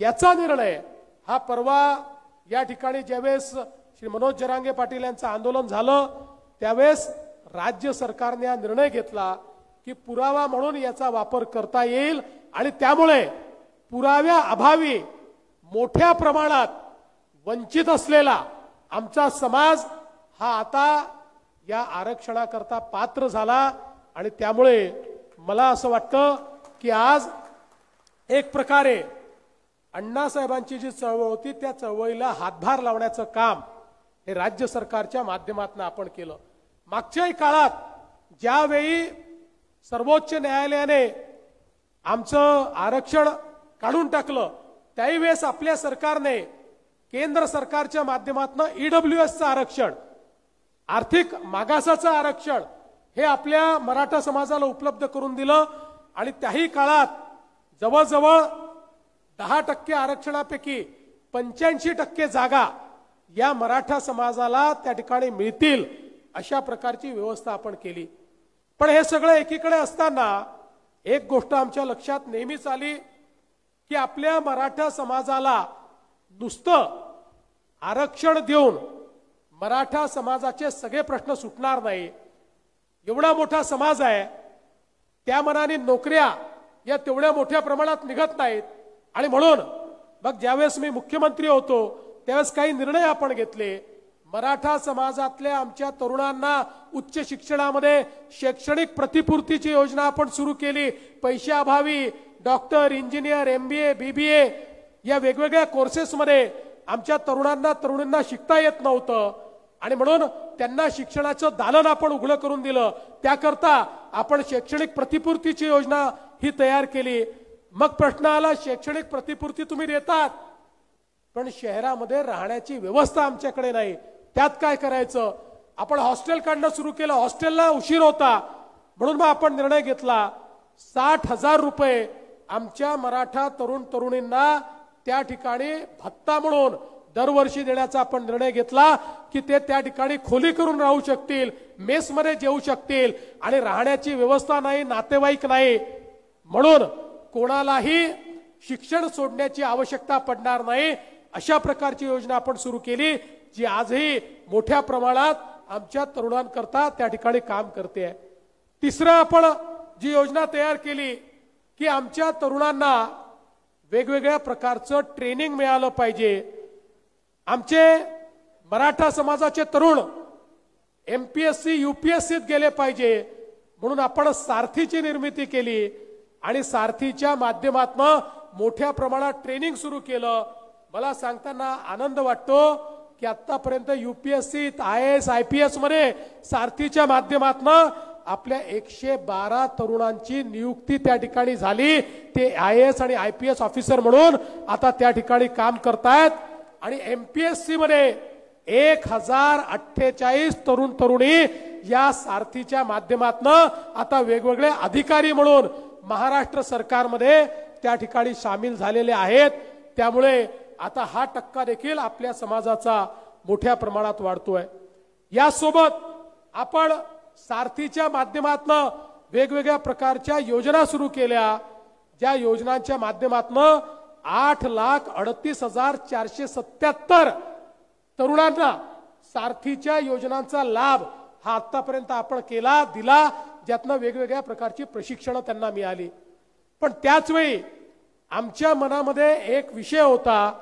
याचा निर्णय हा परवा या ठिकाणी ज्यावेळेस श्री मनोज जरांगे पाटील यांचं आंदोलन झालं त्यावेळेस राज्य सरकारने हा निर्णय घेतला की पुरावा म्हणून याचा वापर करता येईल आणि त्यामुळे पुराव्या अभावी मोठ्या प्रमाणात वंचित असलेला आमचा समाज हा आता या आरक्षणाकरता पात्र झाला आणि त्यामुळे मला असं वाटतं की आज एक प्रकारे अण्णासाहेबांची जी चळवळ होती त्या चळवळीला हातभार लावण्याचं काम हे राज्य सरकारच्या माध्यमातून आपण केलं. मागच्याही काळात ज्यावेळी सर्वोच्च न्यायालयाने आमचं आरक्षण काढून टाकलं त्याही वेळेस आपल्या सरकारने केंद्र सरकारच्या माध्यमातून ईडब्ल्यूएसचं आरक्षण, आर्थिक मागासाचं आरक्षण हे आपल्या मराठा समाजाला उपलब्ध करून दिलं आणि त्याही काळात जवळजवळ 10% आरक्षणापैकी 85% जागा या मराठा समाजाला त्या ठिकाणी मिळतील अशा प्रकारची व्यवस्था आपण केली. पण हे सगळं एकीकडे असताना एक गोष्ट आमच्या लक्षात नेहमीच आली की आपल्या मराठा समाजाला नुसतं आरक्षण देऊन मराठा समाजाचे सगळे प्रश्न सुटणार नाही. एवढा मोठा समाज आहे, त्या मनाने नोकऱ्या या तेवढ्या मोठ्या प्रमाणात निघत नाहीत आणि म्हणून मग ज्यावेळेस मी मुख्यमंत्री होतो त्यावेळेस काही निर्णय आपण घेतले. मराठा समाजातल्या आमच्या तरुणांना उच्च शिक्षणामध्ये शैक्षणिक प्रतिपूर्तीची योजना आपण सुरू केली. पैशाअभावी डॉक्टर, इंजिनियर, MBA, BBA या वेगवेगळ्या कोर्सेसमध्ये आमच्या तरुणींना शिकता येत नव्हतं आणि म्हणून त्यांना शिक्षणाचं दालन आपण उघडं करून दिलं. त्याकरता आपण शैक्षणिक प्रतिपूर्तीची योजना ही तयार केली. मग प्रश्न आला, शैक्षणिक प्रतिपूर्ती तुम्ही देतात पण शहरामध्ये राहण्याची व्यवस्था आमच्याकडे नाही, त्यात काय करायचं? आपण हॉस्टेल काढणं सुरू केलं. हॉस्टेलला उशीर होता म्हणून मग आपण निर्णय घेतला 60,000 रुपये आमच्या मराठा तरुणींना त्या ठिकाणी भत्ता म्हणून दरवर्षी देण्याचा आपण निर्णय घेतला की ते त्या ठिकाणी खोली करून राहू शकतील, मेसमध्ये जेवू शकतील आणि राहण्याची व्यवस्था नाही, नातेवाईक नाही, म्हणून कोणालाही शिक्षण सोडण्याची आवश्यकता पडणार नाही अशा प्रकारची योजना आपण सुरू केली जी आजही मोठ्या प्रमाणात आमच्या तरुणांकरता त्या ठिकाणी काम करते. तिसरं आपण जी योजना तयार केली की आमच्या तरुणांना वेगवेगळ्या प्रकारचं ट्रेनिंग मिळालं पाहिजे. आमचे मराठा समाजाचे तरुण MPSC UPSCत गेले पाहिजे म्हणून आपण सारथीची निर्मिती केली आणि सारथीच्या माध्यमातून मोठ्या प्रमाणात ट्रेनिंग सुरू केलं. मला सांगताना आनंद वाटतो की आतापर्यंत UPSC, IAS, IPS मध्ये सारथीच्या माध्यमातून आपल्या 112 तरुणांची नियुक्ती त्या ठिकाणी झाली. ते IAS आणि IPS ऑफिसर म्हणून आता त्या ठिकाणी काम करतायत आणि MPSC मध्ये 1048 तरुणी या सारथीच्या माध्यमातून आता वेगवेगळे अधिकारी म्हणून महाराष्ट्र सरकारमध्ये त्या ठिकाणी सामील झालेले आहेत. त्यामुळे आता हा टक्का देखील आपल्या समाजाचा मोठ्या प्रमाणात वाढतोय. यासोबत आपण सारथीच्या माध्यमातून वेगवेगळ्या प्रकारच्या योजना सुरू केल्या, ज्या योजनांच्या माध्यमातून 8,38,477 तरुणांना सारथीच्या योजनांचा लाभ हा आतापर्यंत आपण दिला, ज्यातनं वेगवेगळ्या प्रकारची प्रशिक्षण त्यांना मिळाली. पण त्याच वेळी आमच्या मनामध्ये एक विषय होता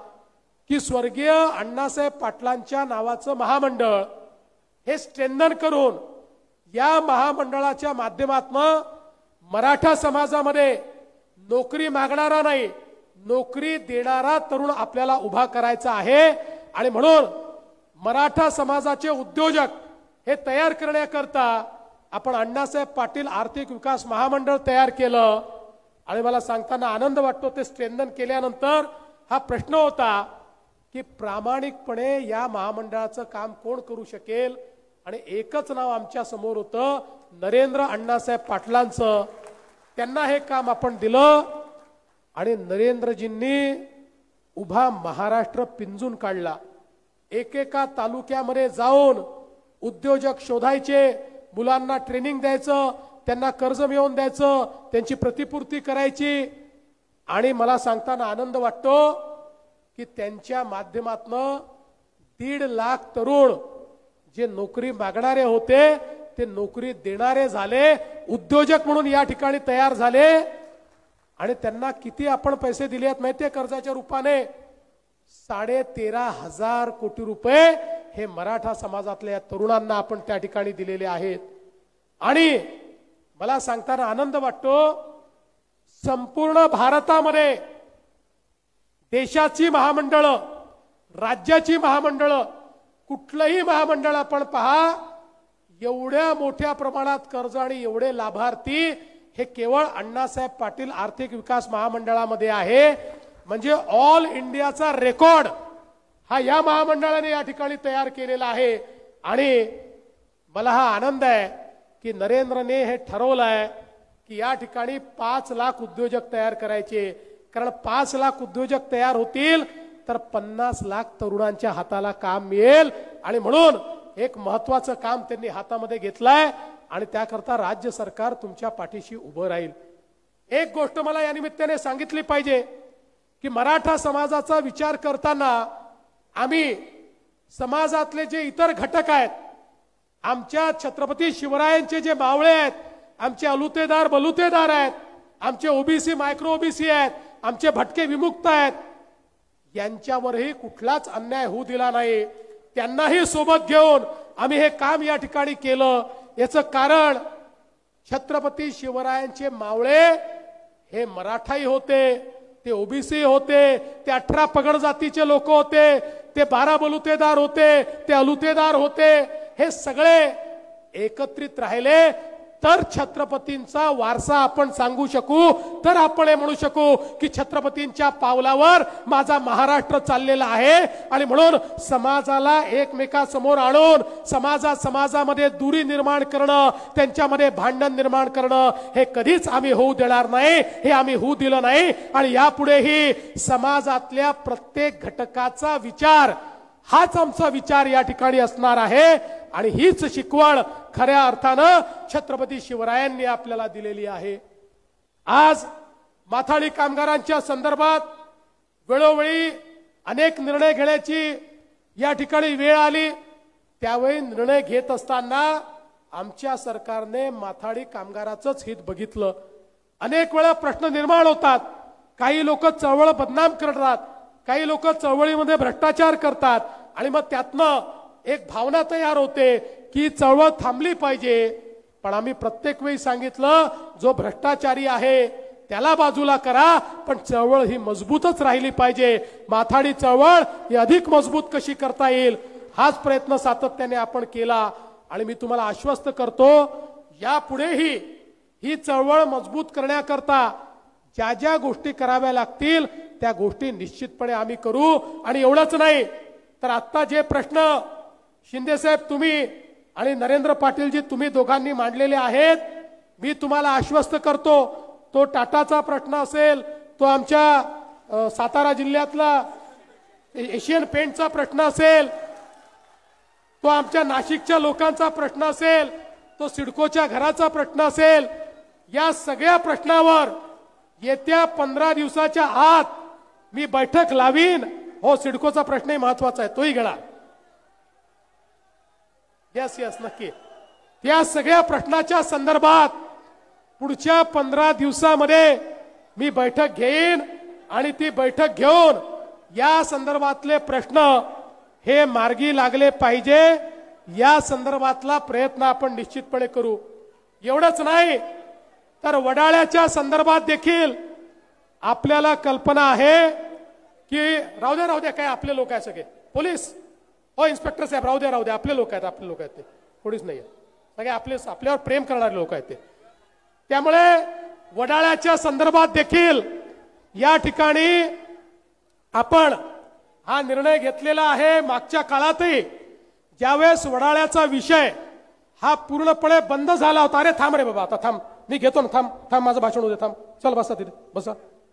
की स्वर्गीय अण्णासाहेब पाटलांच्या नावाचं महामंडळ हे स्ट्रेंथन करून या महामंडळाच्या माध्यमातून मराठा समाजामध्ये नोकरी मागणारा नाही, नोकरी देणारा तरुण आपल्याला उभा करायचा आहे आणि म्हणून मराठा समाजाचे उद्योजक हे तयार करण्याकरता आपण अण्णासाहेब पाटील आर्थिक विकास महामंडळ तयार केलं. आणि मला सांगताना आनंद वाटतो ते स्ट्रेंथन केल्यानंतर हा प्रश्न होता की प्रामाणिकपणे या महामंडळाचं काम कोण करू शकेल आणि एकच नाव आमच्या समोर होतं, नरेंद्र अण्णासाहेब पाटलांचं. त्यांना हे काम आपण दिलं आणि नरेंद्रजींनी उभा महाराष्ट्र पिंजून काढला. एकेका तालुक्यामध्ये जाऊन उद्योजक शोधायचे, मुलांना ट्रेनिंग द्यायचं, त्यांना कर्ज मिळवून द्यायचं, त्यांची प्रतिपूर्ती करायची. आणि मला सांगताना आनंद वाटतो की त्यांच्या माध्यमातून 1.5 लाख तरुण जे नोकरी मागणारे होते ते नोकरी देणारे झाले, उद्योजक म्हणून या ठिकाणी तयार झाले आणि त्यांना किती आपण पैसे दिले आहेत माहितीये कर्जाच्या रूपाने? 13,500 कोटी रुपये हे मराठा समाजातल्या तरुणांना आपण त्या ठिकाणी दिलेले आहेत. आणि मला सांगताना आनंद वाटतो, संपूर्ण भारतामध्ये देशाची महामंडळं, राज्याची महामंडळं, कुठलंही महामंडळ आपण पहा, एवढ्या मोठ्या प्रमाणात कर्ज आणि एवढे लाभार्थी हे केवळ अण्णासाहेब पाटील आर्थिक विकास महामंडळामध्ये आहे. म्हणजे ऑल इंडियाचा रेकॉर्ड हा या महामंडळाने या ठिकाणी तयार केलेला आहे. आणि मला हा आनंद आहे की नरेंद्रने हे ठरवलं आहे की या ठिकाणी 5 लाख उद्योजक तयार करायचे. कारण 5 लाख उद्योजक तयार होतील तर 50 लाख तरुणांच्या हाताला काम मिळेल. आणि म्हणून एक महत्वाचं काम त्यांनी हातामध्ये घेतलंय आणि त्याकरता राज्य सरकार तुमच्या पाठीशी उभं राहील. एक गोष्ट मला या निमित्ताने सांगितली पाहिजे की मराठा समाजाचा विचार करताना आम्ही समाजातले जे इतर घटक आहेत, आमच्या छत्रपती शिवरायांचे जे मावळे आहेत, आमचे अलुतेदार बलुतेदार आहेत, आमचे ओबीसी मायक्रो ओबीसी आहेत, आमचे भटके विमुक्त आहेत, यांच्यावरही कुठलाच अन्याय होऊ दिला नाही. त्यांनाही सोबत घेऊन आम्ही हे काम या ठिकाणी केलं. याचं कारण छत्रपती शिवरायांचे मावळे हे मराठाही होते, ते ओबीसी होते, ते 18 पगड जातीचे लोक होते, ते 12 बलुतेदार होते, ते अलुतेदार होते. हे सगळे एकत्रित राहिले तर छत्रपतींचा वारसा आपण सांगू शकू, तर आपण हे म्हणू शकू की छत्रपतींच्या पावलावर माझा महाराष्ट्र चाललेला आहे. आणि म्हणून समाजाला एकमेकांसमोर आणून समाजामध्ये दुरी निर्माण करणं, त्यांच्यामध्ये भांडण निर्माण करणं हे कधीच आम्ही होऊ देणार नाही. हे आम्ही होऊ दिलं नाही. आणि यापुढेही समाजातल्या प्रत्येक घटकाचा विचार हाच आमचा विचार या ठिकाणी असणार आहे. आणि हीच शिकवण खऱ्या अर्थानं छत्रपती शिवरायांनी आपल्याला दिलेली आहे. आज माथाडी कामगारांच्या संदर्भात वेळोवेळी अनेक निर्णय घेण्याची या ठिकाणी वेळ आली. त्यावेळी निर्णय घेत असताना आमच्या सरकारने माथाडी कामगाराचंच हित बघितलं. अनेक वेळा प्रश्न निर्माण होतात. काही लोक चळवळ बदनाम करतात, काही लोक चळवळीमध्ये भ्रष्टाचार करतात आणि मग त्यातनं एक भावना तयार होते की चळवळ थांबली पाहिजे. पण आम्ही प्रत्येक वेळी सांगितलं, जो भ्रष्टाचारी आहे त्याला बाजूला करा, पण चळवळ ही मजबूतच राहिली पाहिजे. माथाडी चळवळ ही अधिक मजबूत कशी करता येईल हाच प्रयत्न सातत्याने आपण केला. आणि मी तुम्हाला आश्वस्त करतो, यापुढेही ही चळवळ मजबूत करण्याकरता ज्या ज्या गोष्टी कराव्या लागतील त्या गोष्टी निश्चितपणे आम्ही करू. आणि एवढंच नाही तर आता जे प्रश्न शिंदे साहेब तुम्ही आणि नरेंद्र पाटीलजी तुम्ही दोघांनी मांडलेले आहेत, मी तुम्हाला आश्वस्त करतो, तो टाटाचा प्रश्न असेल, तो आमच्या सातारा जिल्ह्यातला एशियन पेंटचा प्रश्न असेल, तो आमच्या नाशिकच्या लोकांचा प्रश्न असेल, तो सिडकोच्या घराचा प्रश्न असेल, या सगळ्या प्रश्नावर येत्या 15 दिवसाच्या आत मी बैठक लावीन. हो, सिडकोचा प्रश्नही महत्वाचा आहे, तोही घेणार. यस नक्की. या सगळ्या प्रश्नाच्या संदर्भात पुढच्या 15 दिवसामध्ये मी बैठक घेईन आणि ती बैठक घेऊन या संदर्भातले प्रश्न हे मार्गी लागले पाहिजे या संदर्भातला प्रयत्न आपण निश्चितपणे करू. एवढंच नाही तर वडाळ्याच्या संदर्भात देखील आपल्याला कल्पना आहे की राहू द्या काय आपले लोक आहे सगळे, पोलीस हो इन्स्पेक्टर साहेब राहू द्या आपले लोक आहेत ते, कोणीच नाही सगळे आपल्यावर प्रेम करणारे लोक आहेत ते. त्यामुळे वडाळ्याच्या संदर्भात देखील या ठिकाणी आपण हा निर्णय घेतलेला आहे. मागच्या काळातही ज्यावेळेस वडाळ्याचा विषय हा पूर्णपणे बंद झाला होता, अरे थांब रे बाबा, आता थांब, मी घेतो ना, थांब माझं भाषण होते, थांब, चल बसा तिथे,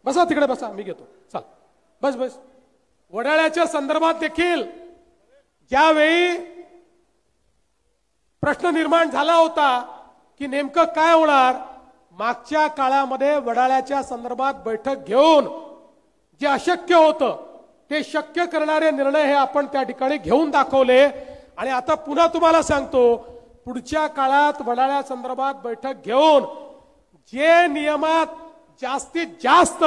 बसा तिकडे बसा, मी घेतो, चल बस. वडाळ्याच्या संदर्भात देखील ज्यावेळी प्रश्न निर्माण झाला होता की नेमकं काय होणार, मागच्या काळामध्ये वडाळ्याच्या संदर्भात बैठक घेऊन जे अशक्य होतं ते शक्य करणारे निर्णय हे आपण त्या ठिकाणी घेऊन दाखवले. आणि आता पुन्हा तुम्हाला सांगतो पुढच्या काळात वडाळ्या संदर्भात बैठक घेऊन जे नियमात जास्तीत जास्त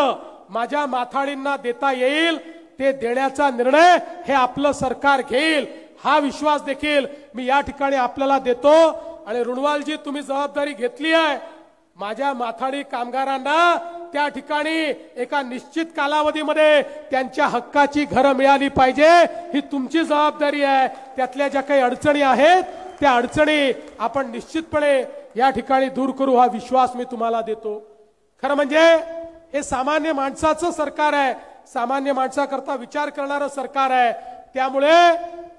माझ्या माथाडींना देता येईल ते देण्याचा निर्णय हे आपलं सरकार घेईल, हा विश्वास देखील मी या ठिकाणी आपल्याला देतो. आणि रुणवालजी, तुम्ही जबाबदारी घेतली आहे. माझ्या माथाडी कामगारांना त्या ठिकाणी एका निश्चित कालावधीमध्ये त्यांच्या हक्काची घरं मिळाली पाहिजे, ही तुमची जबाबदारी आहे. त्यातल्या ज्या काही अडचणी आहेत त्या अडचणी आपण निश्चितपणे या ठिकाणी दूर करू, हा विश्वास मी तुम्हाला देतो. खरं म्हणजे हे सामान्य माणसाचं सरकार आहे, सामान्य माणसाकरता विचार करणारं सरकार आहे. त्यामुळे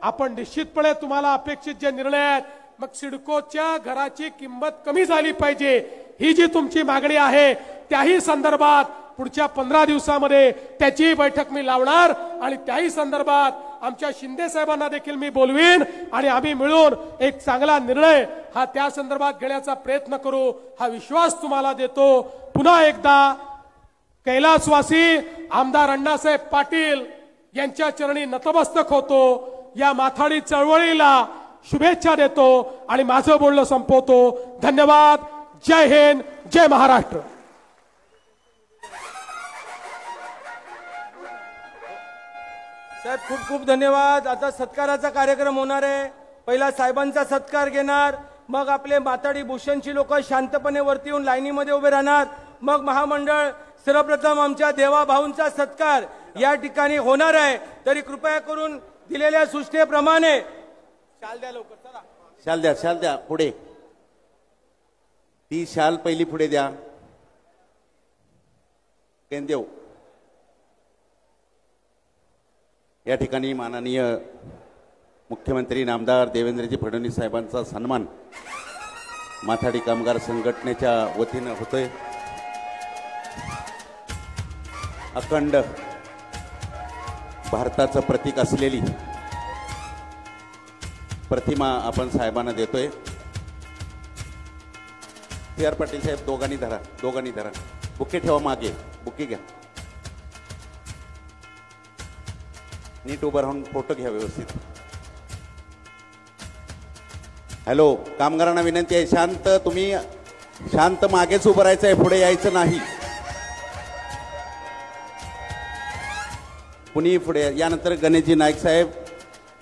आपण निश्चितपणे तुम्हाला अपेक्षित जे निर्णय आहेत, मग सिडकोच्या घराची किंमत कमी झाली पाहिजे ही जी तुमची मागणी आहे, त्याही संदर्भात पुढच्या 15 दिवसामध्ये त्याची बैठक मी लावणार आणि त्याही संदर्भात आमच्या शिंदे साहेबांना देखील मी बोलवीन आणि आम्ही मिळून एक चांगला निर्णय हा त्या संदर्भात घेण्याचा प्रयत्न करू, हा विश्वास तुम्हाला देतो. पुन्हा एकदा कैलासवासी आमदार अण्णासाहेब पाटील यांच्या चरणी नतमस्तक होतो. या माथाडी चळवळीला शुभेच्छा देतो आणि माझं बोलणं संपवतो. धन्यवाद. जय हिंद, जय महाराष्ट्र. साहेब खूप खूप धन्यवाद. आता सत्काराचा कार्यक्रम होणार आहे. पहिला साहेबांचा सत्कार घेणार, मग आपले माथाडी भूषणची लोक शांतपणे वरती येऊन लाईनीमध्ये उभे राहणार, मग महामंडळ. सर्वप्रथम आमच्या देवा भाऊंचा सत्कार या ठिकाणी होणार आहे. तरी कृपया करून दिलेल्या सूचनेप्रमाणे शाल द्या लवकर. चला शाल द्या, शाल द्या. पुढे ती शाल पहिली पुढे द्या. देव. या ठिकाणी माननीय मुख्यमंत्री नामदार देवेंद्रजी फडणवीस साहेबांचा सन्मान माथाडी कामगार संघटनेच्या वतीनं होतोय. अखंड भारताचं प्रतीक असलेली प्रतिमा आपण साहेबांना देतोय. सी आर पाटील साहेब दोघांनी धरा, दोघांनी धरा. बुके ठेवा मागे, बुके घ्या. नीट उभं राहून फोटो घ्या व्यवस्थित. हॅलो, कामगारांना विनंती आहे, शांत. तुम्ही शांत मागेच उभं राहायचं आहे, पुढे यायचं नाही. कुणी पुढे. यानंतर गणेशजी नाईक साहेब,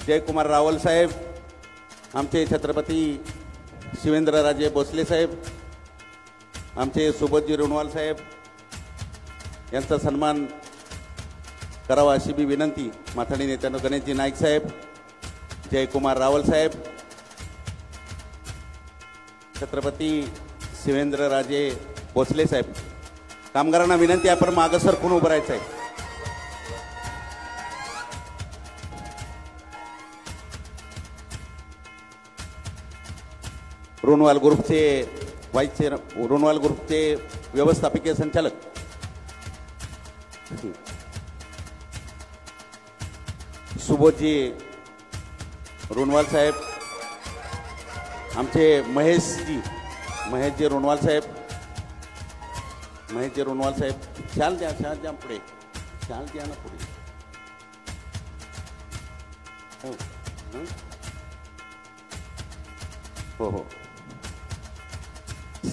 जयकुमार रावल साहेब, आमचे छत्रपती शिवेंद्रराजे भोसले साहेब, आमचे सुबोधजी रुणवाल साहेब यांचा सन्मान करावा अशी मी विनंती माथाडी नेत्यांनो. गणेशजी नाईक साहेब, जयकुमार रावल साहेब, छत्रपती शिवेंद्रराजे भोसले साहेब. कामगारांना विनंती आहे, आपण मागं सरकून उभं राहायचं आहे. रुणवाल ग्रुपचे व्हाईस चेअरमन, रुणवाल ग्रुपचे व्यवस्थापकीय संचालक सुबोधजी रुणवाल साहेब, आमचे महेशजी रुणवाल साहेब, महेशजी रुणवाल साहेब. शाल द्या, शाल द्या पुढे, शाल द्या ना पुढे. हो हो.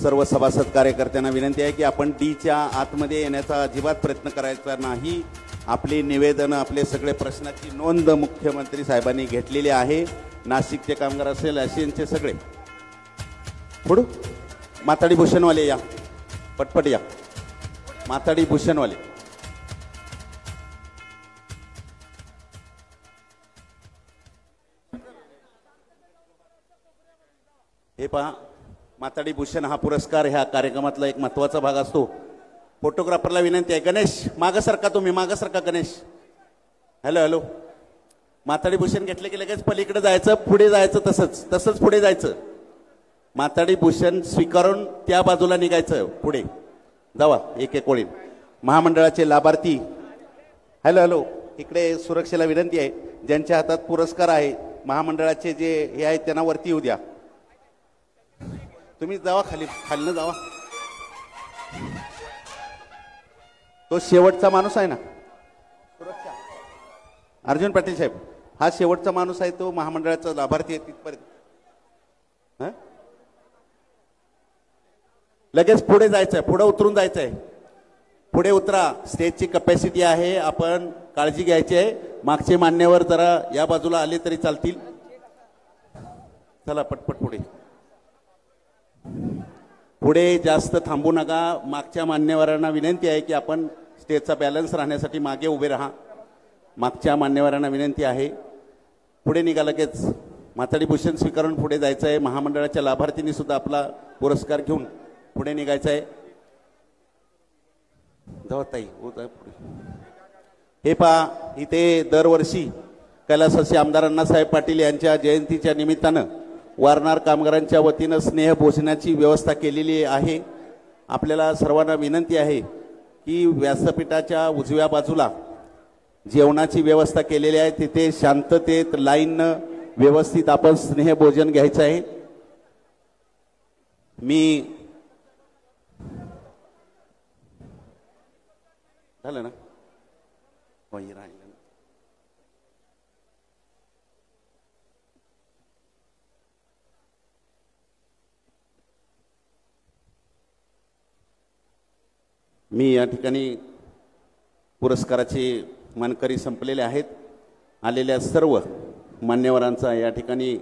सर्व सभासद कार्यकर्त्यांना विनंती आहे की आपण डीच्या आतमध्ये येण्याचा अजिबात प्रयत्न करायचा नाही. आपली निवेदनं, आपले सगळे प्रश्नाची नोंद मुख्यमंत्री साहेबांनी घेतलेली आहे. नाशिकचे कामगार असेल, आशियनचे सगळे. पुढू माथाडी भूषणवाले या, पटपट या. माथाडी भूषणवाले. हे पहा, माथाडी भूषण हा पुरस्कार ह्या कार्यक्रमातला एक महत्वाचा भाग असतो. फोटोग्राफरला विनंती आहे, गणेश मागं सरका, तुम्ही मागं सरका गणेश. Hello hello. माथाडी भूषण घेतले की लगेच पलीकडे जायचं, पुढे जायचं, तसंच पुढे जायचं. माथाडी भूषण स्वीकारून त्या बाजूला निघायचं, पुढे जावा एक एक ओळी. महामंडळाचे लाभार्थी, हॅलो हॅलो, इकडे सुरक्षेला विनंती आहे, ज्यांच्या हातात पुरस्कार आहे महामंडळाचे जे हे आहेत त्यांना वरती येऊ द्या. तुम्ही जावा खाली, खालीनं जावा. तो शेवटचा माणूस आहे ना, सुरक्षा अर्जुन पाटील साहेब, हा शेवटचा माणूस आहे, तो महामंडळाचा लाभार्थी आहे. तिथपर्यंत हं? लगेच पुढे जायचंय, पुढे उतरून जायचंय. पुढे उतरा, स्टेजची कपॅसिटी आहे, आपण काळजी घ्यायची आहे. मागचे मान्यवर जरा या बाजूला आले तरी चालतील. चला पटपट पुढे. पुढे जास्त थांबू नका. मागच्या मान्यवरांना विनंती आहे की आपण स्टेजचा बॅलन्स राहण्यासाठी मागे उभे राहा. मागच्या मान्यवरांना विनंती आहे. पुढे निघा लगेच. माथाडी भूषण स्वीकारून पुढे जायचं आहे. महामंडळाच्या लाभार्थींनी सुद्धा आपला पुरस्कार घेऊन पुढे निघायचं आहे. जावताई हे पहा, इथे दरवर्षी कैलासवासी आमदार अण्णासाहेब पाटील यांच्या जयंतीच्या निमित्तानं वारणार कामगारांच्या वतीनं स्नेह भोजनाची व्यवस्था केलेली आहे. आपल्याला सर्वांना विनंती आहे की व्यासपीठाच्या उजव्या बाजूला जेवणाची व्यवस्था केलेली आहे. तिथे शांततेत लाईननं व्यवस्थित आपण स्नेह भोजन घ्यायचं आहे. मी झालं ना राहिलं. मी या ठिकाणी पुरस्काराचे मानकरी संपलेले आहेत. आलेल्या सर्व मान्यवरांचा या ठिकाणी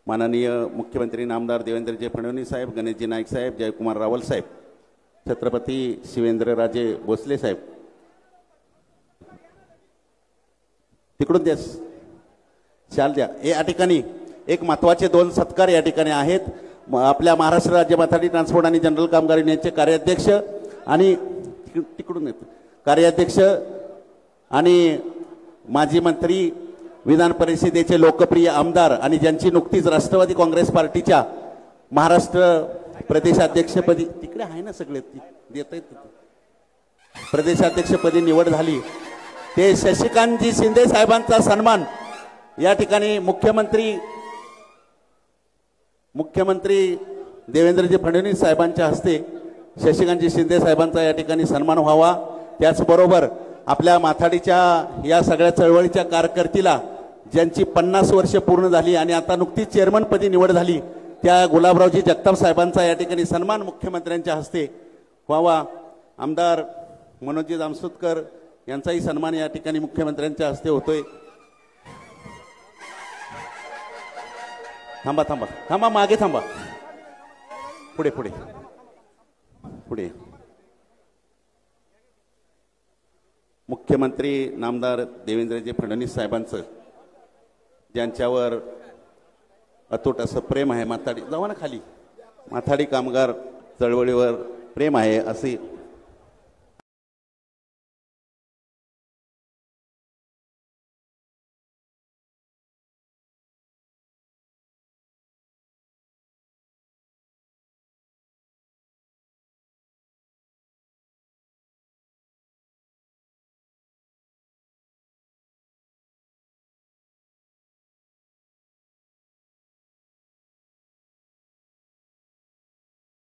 माननीय मुख्यमंत्री नामदार देवेंद्रजी फडणवीस साहेब, गणेशजी नाईक साहेब, जयकुमार रावल साहेब, छत्रपती शिवेंद्रराजे भोसले साहेब, तिकडून द्या शाल द्या. या ठिकाणी एक महत्वाचे 2 सत्कार या ठिकाणी आहेत. आपल्या महाराष्ट्र राज्य माथाडी ट्रान्सपोर्ट आणि जनरल कामगार युनियनचे कार्याध्यक्ष आणि तिकडून कार्याध्यक्ष आणि माजी मंत्री, विधान परिषदेचे लोकप्रिय आमदार आणि ज्यांची नुकतीच राष्ट्रवादी काँग्रेस पार्टीच्या महाराष्ट्र प्रदेशाध्यक्षपदी, तिकडे आहे ना सगळे देत आहेत, प्रदेशाध्यक्षपदी निवड झाली, ते शशिकांतजी शिंदे साहेबांचा सन्मान या ठिकाणी मुख्यमंत्री देवेंद्रजी फडणवीस साहेबांच्या हस्ते शशिकांतजी शिंदे साहेबांचा या ठिकाणी सन्मान व्हावा. त्याचबरोबर आपल्या माथाडीच्या या सगळ्या चळवळीच्या कारकिर्दीला ज्यांची 50 वर्ष पूर्ण झाली आणि आता नुकतीच चेअरमनपदी निवड झाली त्या गुलाबरावजी जगताप साहेबांचा या ठिकाणी सन्मान मुख्यमंत्र्यांच्या हस्ते व्हावा. आमदार मनोजी जामसुतकर यांचाही सन्मान या ठिकाणी मुख्यमंत्र्यांच्या हस्ते होतोय. थांबा थांबा थांबा, मागे थांबा, पुढे पुढे पुढे. मुख्यमंत्री नामदार देवेंद्रजी फडणवीस साहेबांचं ज्यांच्यावर अतूट असं प्रेम आहे, माथाडी जावा ना खाली, माथाडी कामगार चळवळीवर प्रेम आहे असे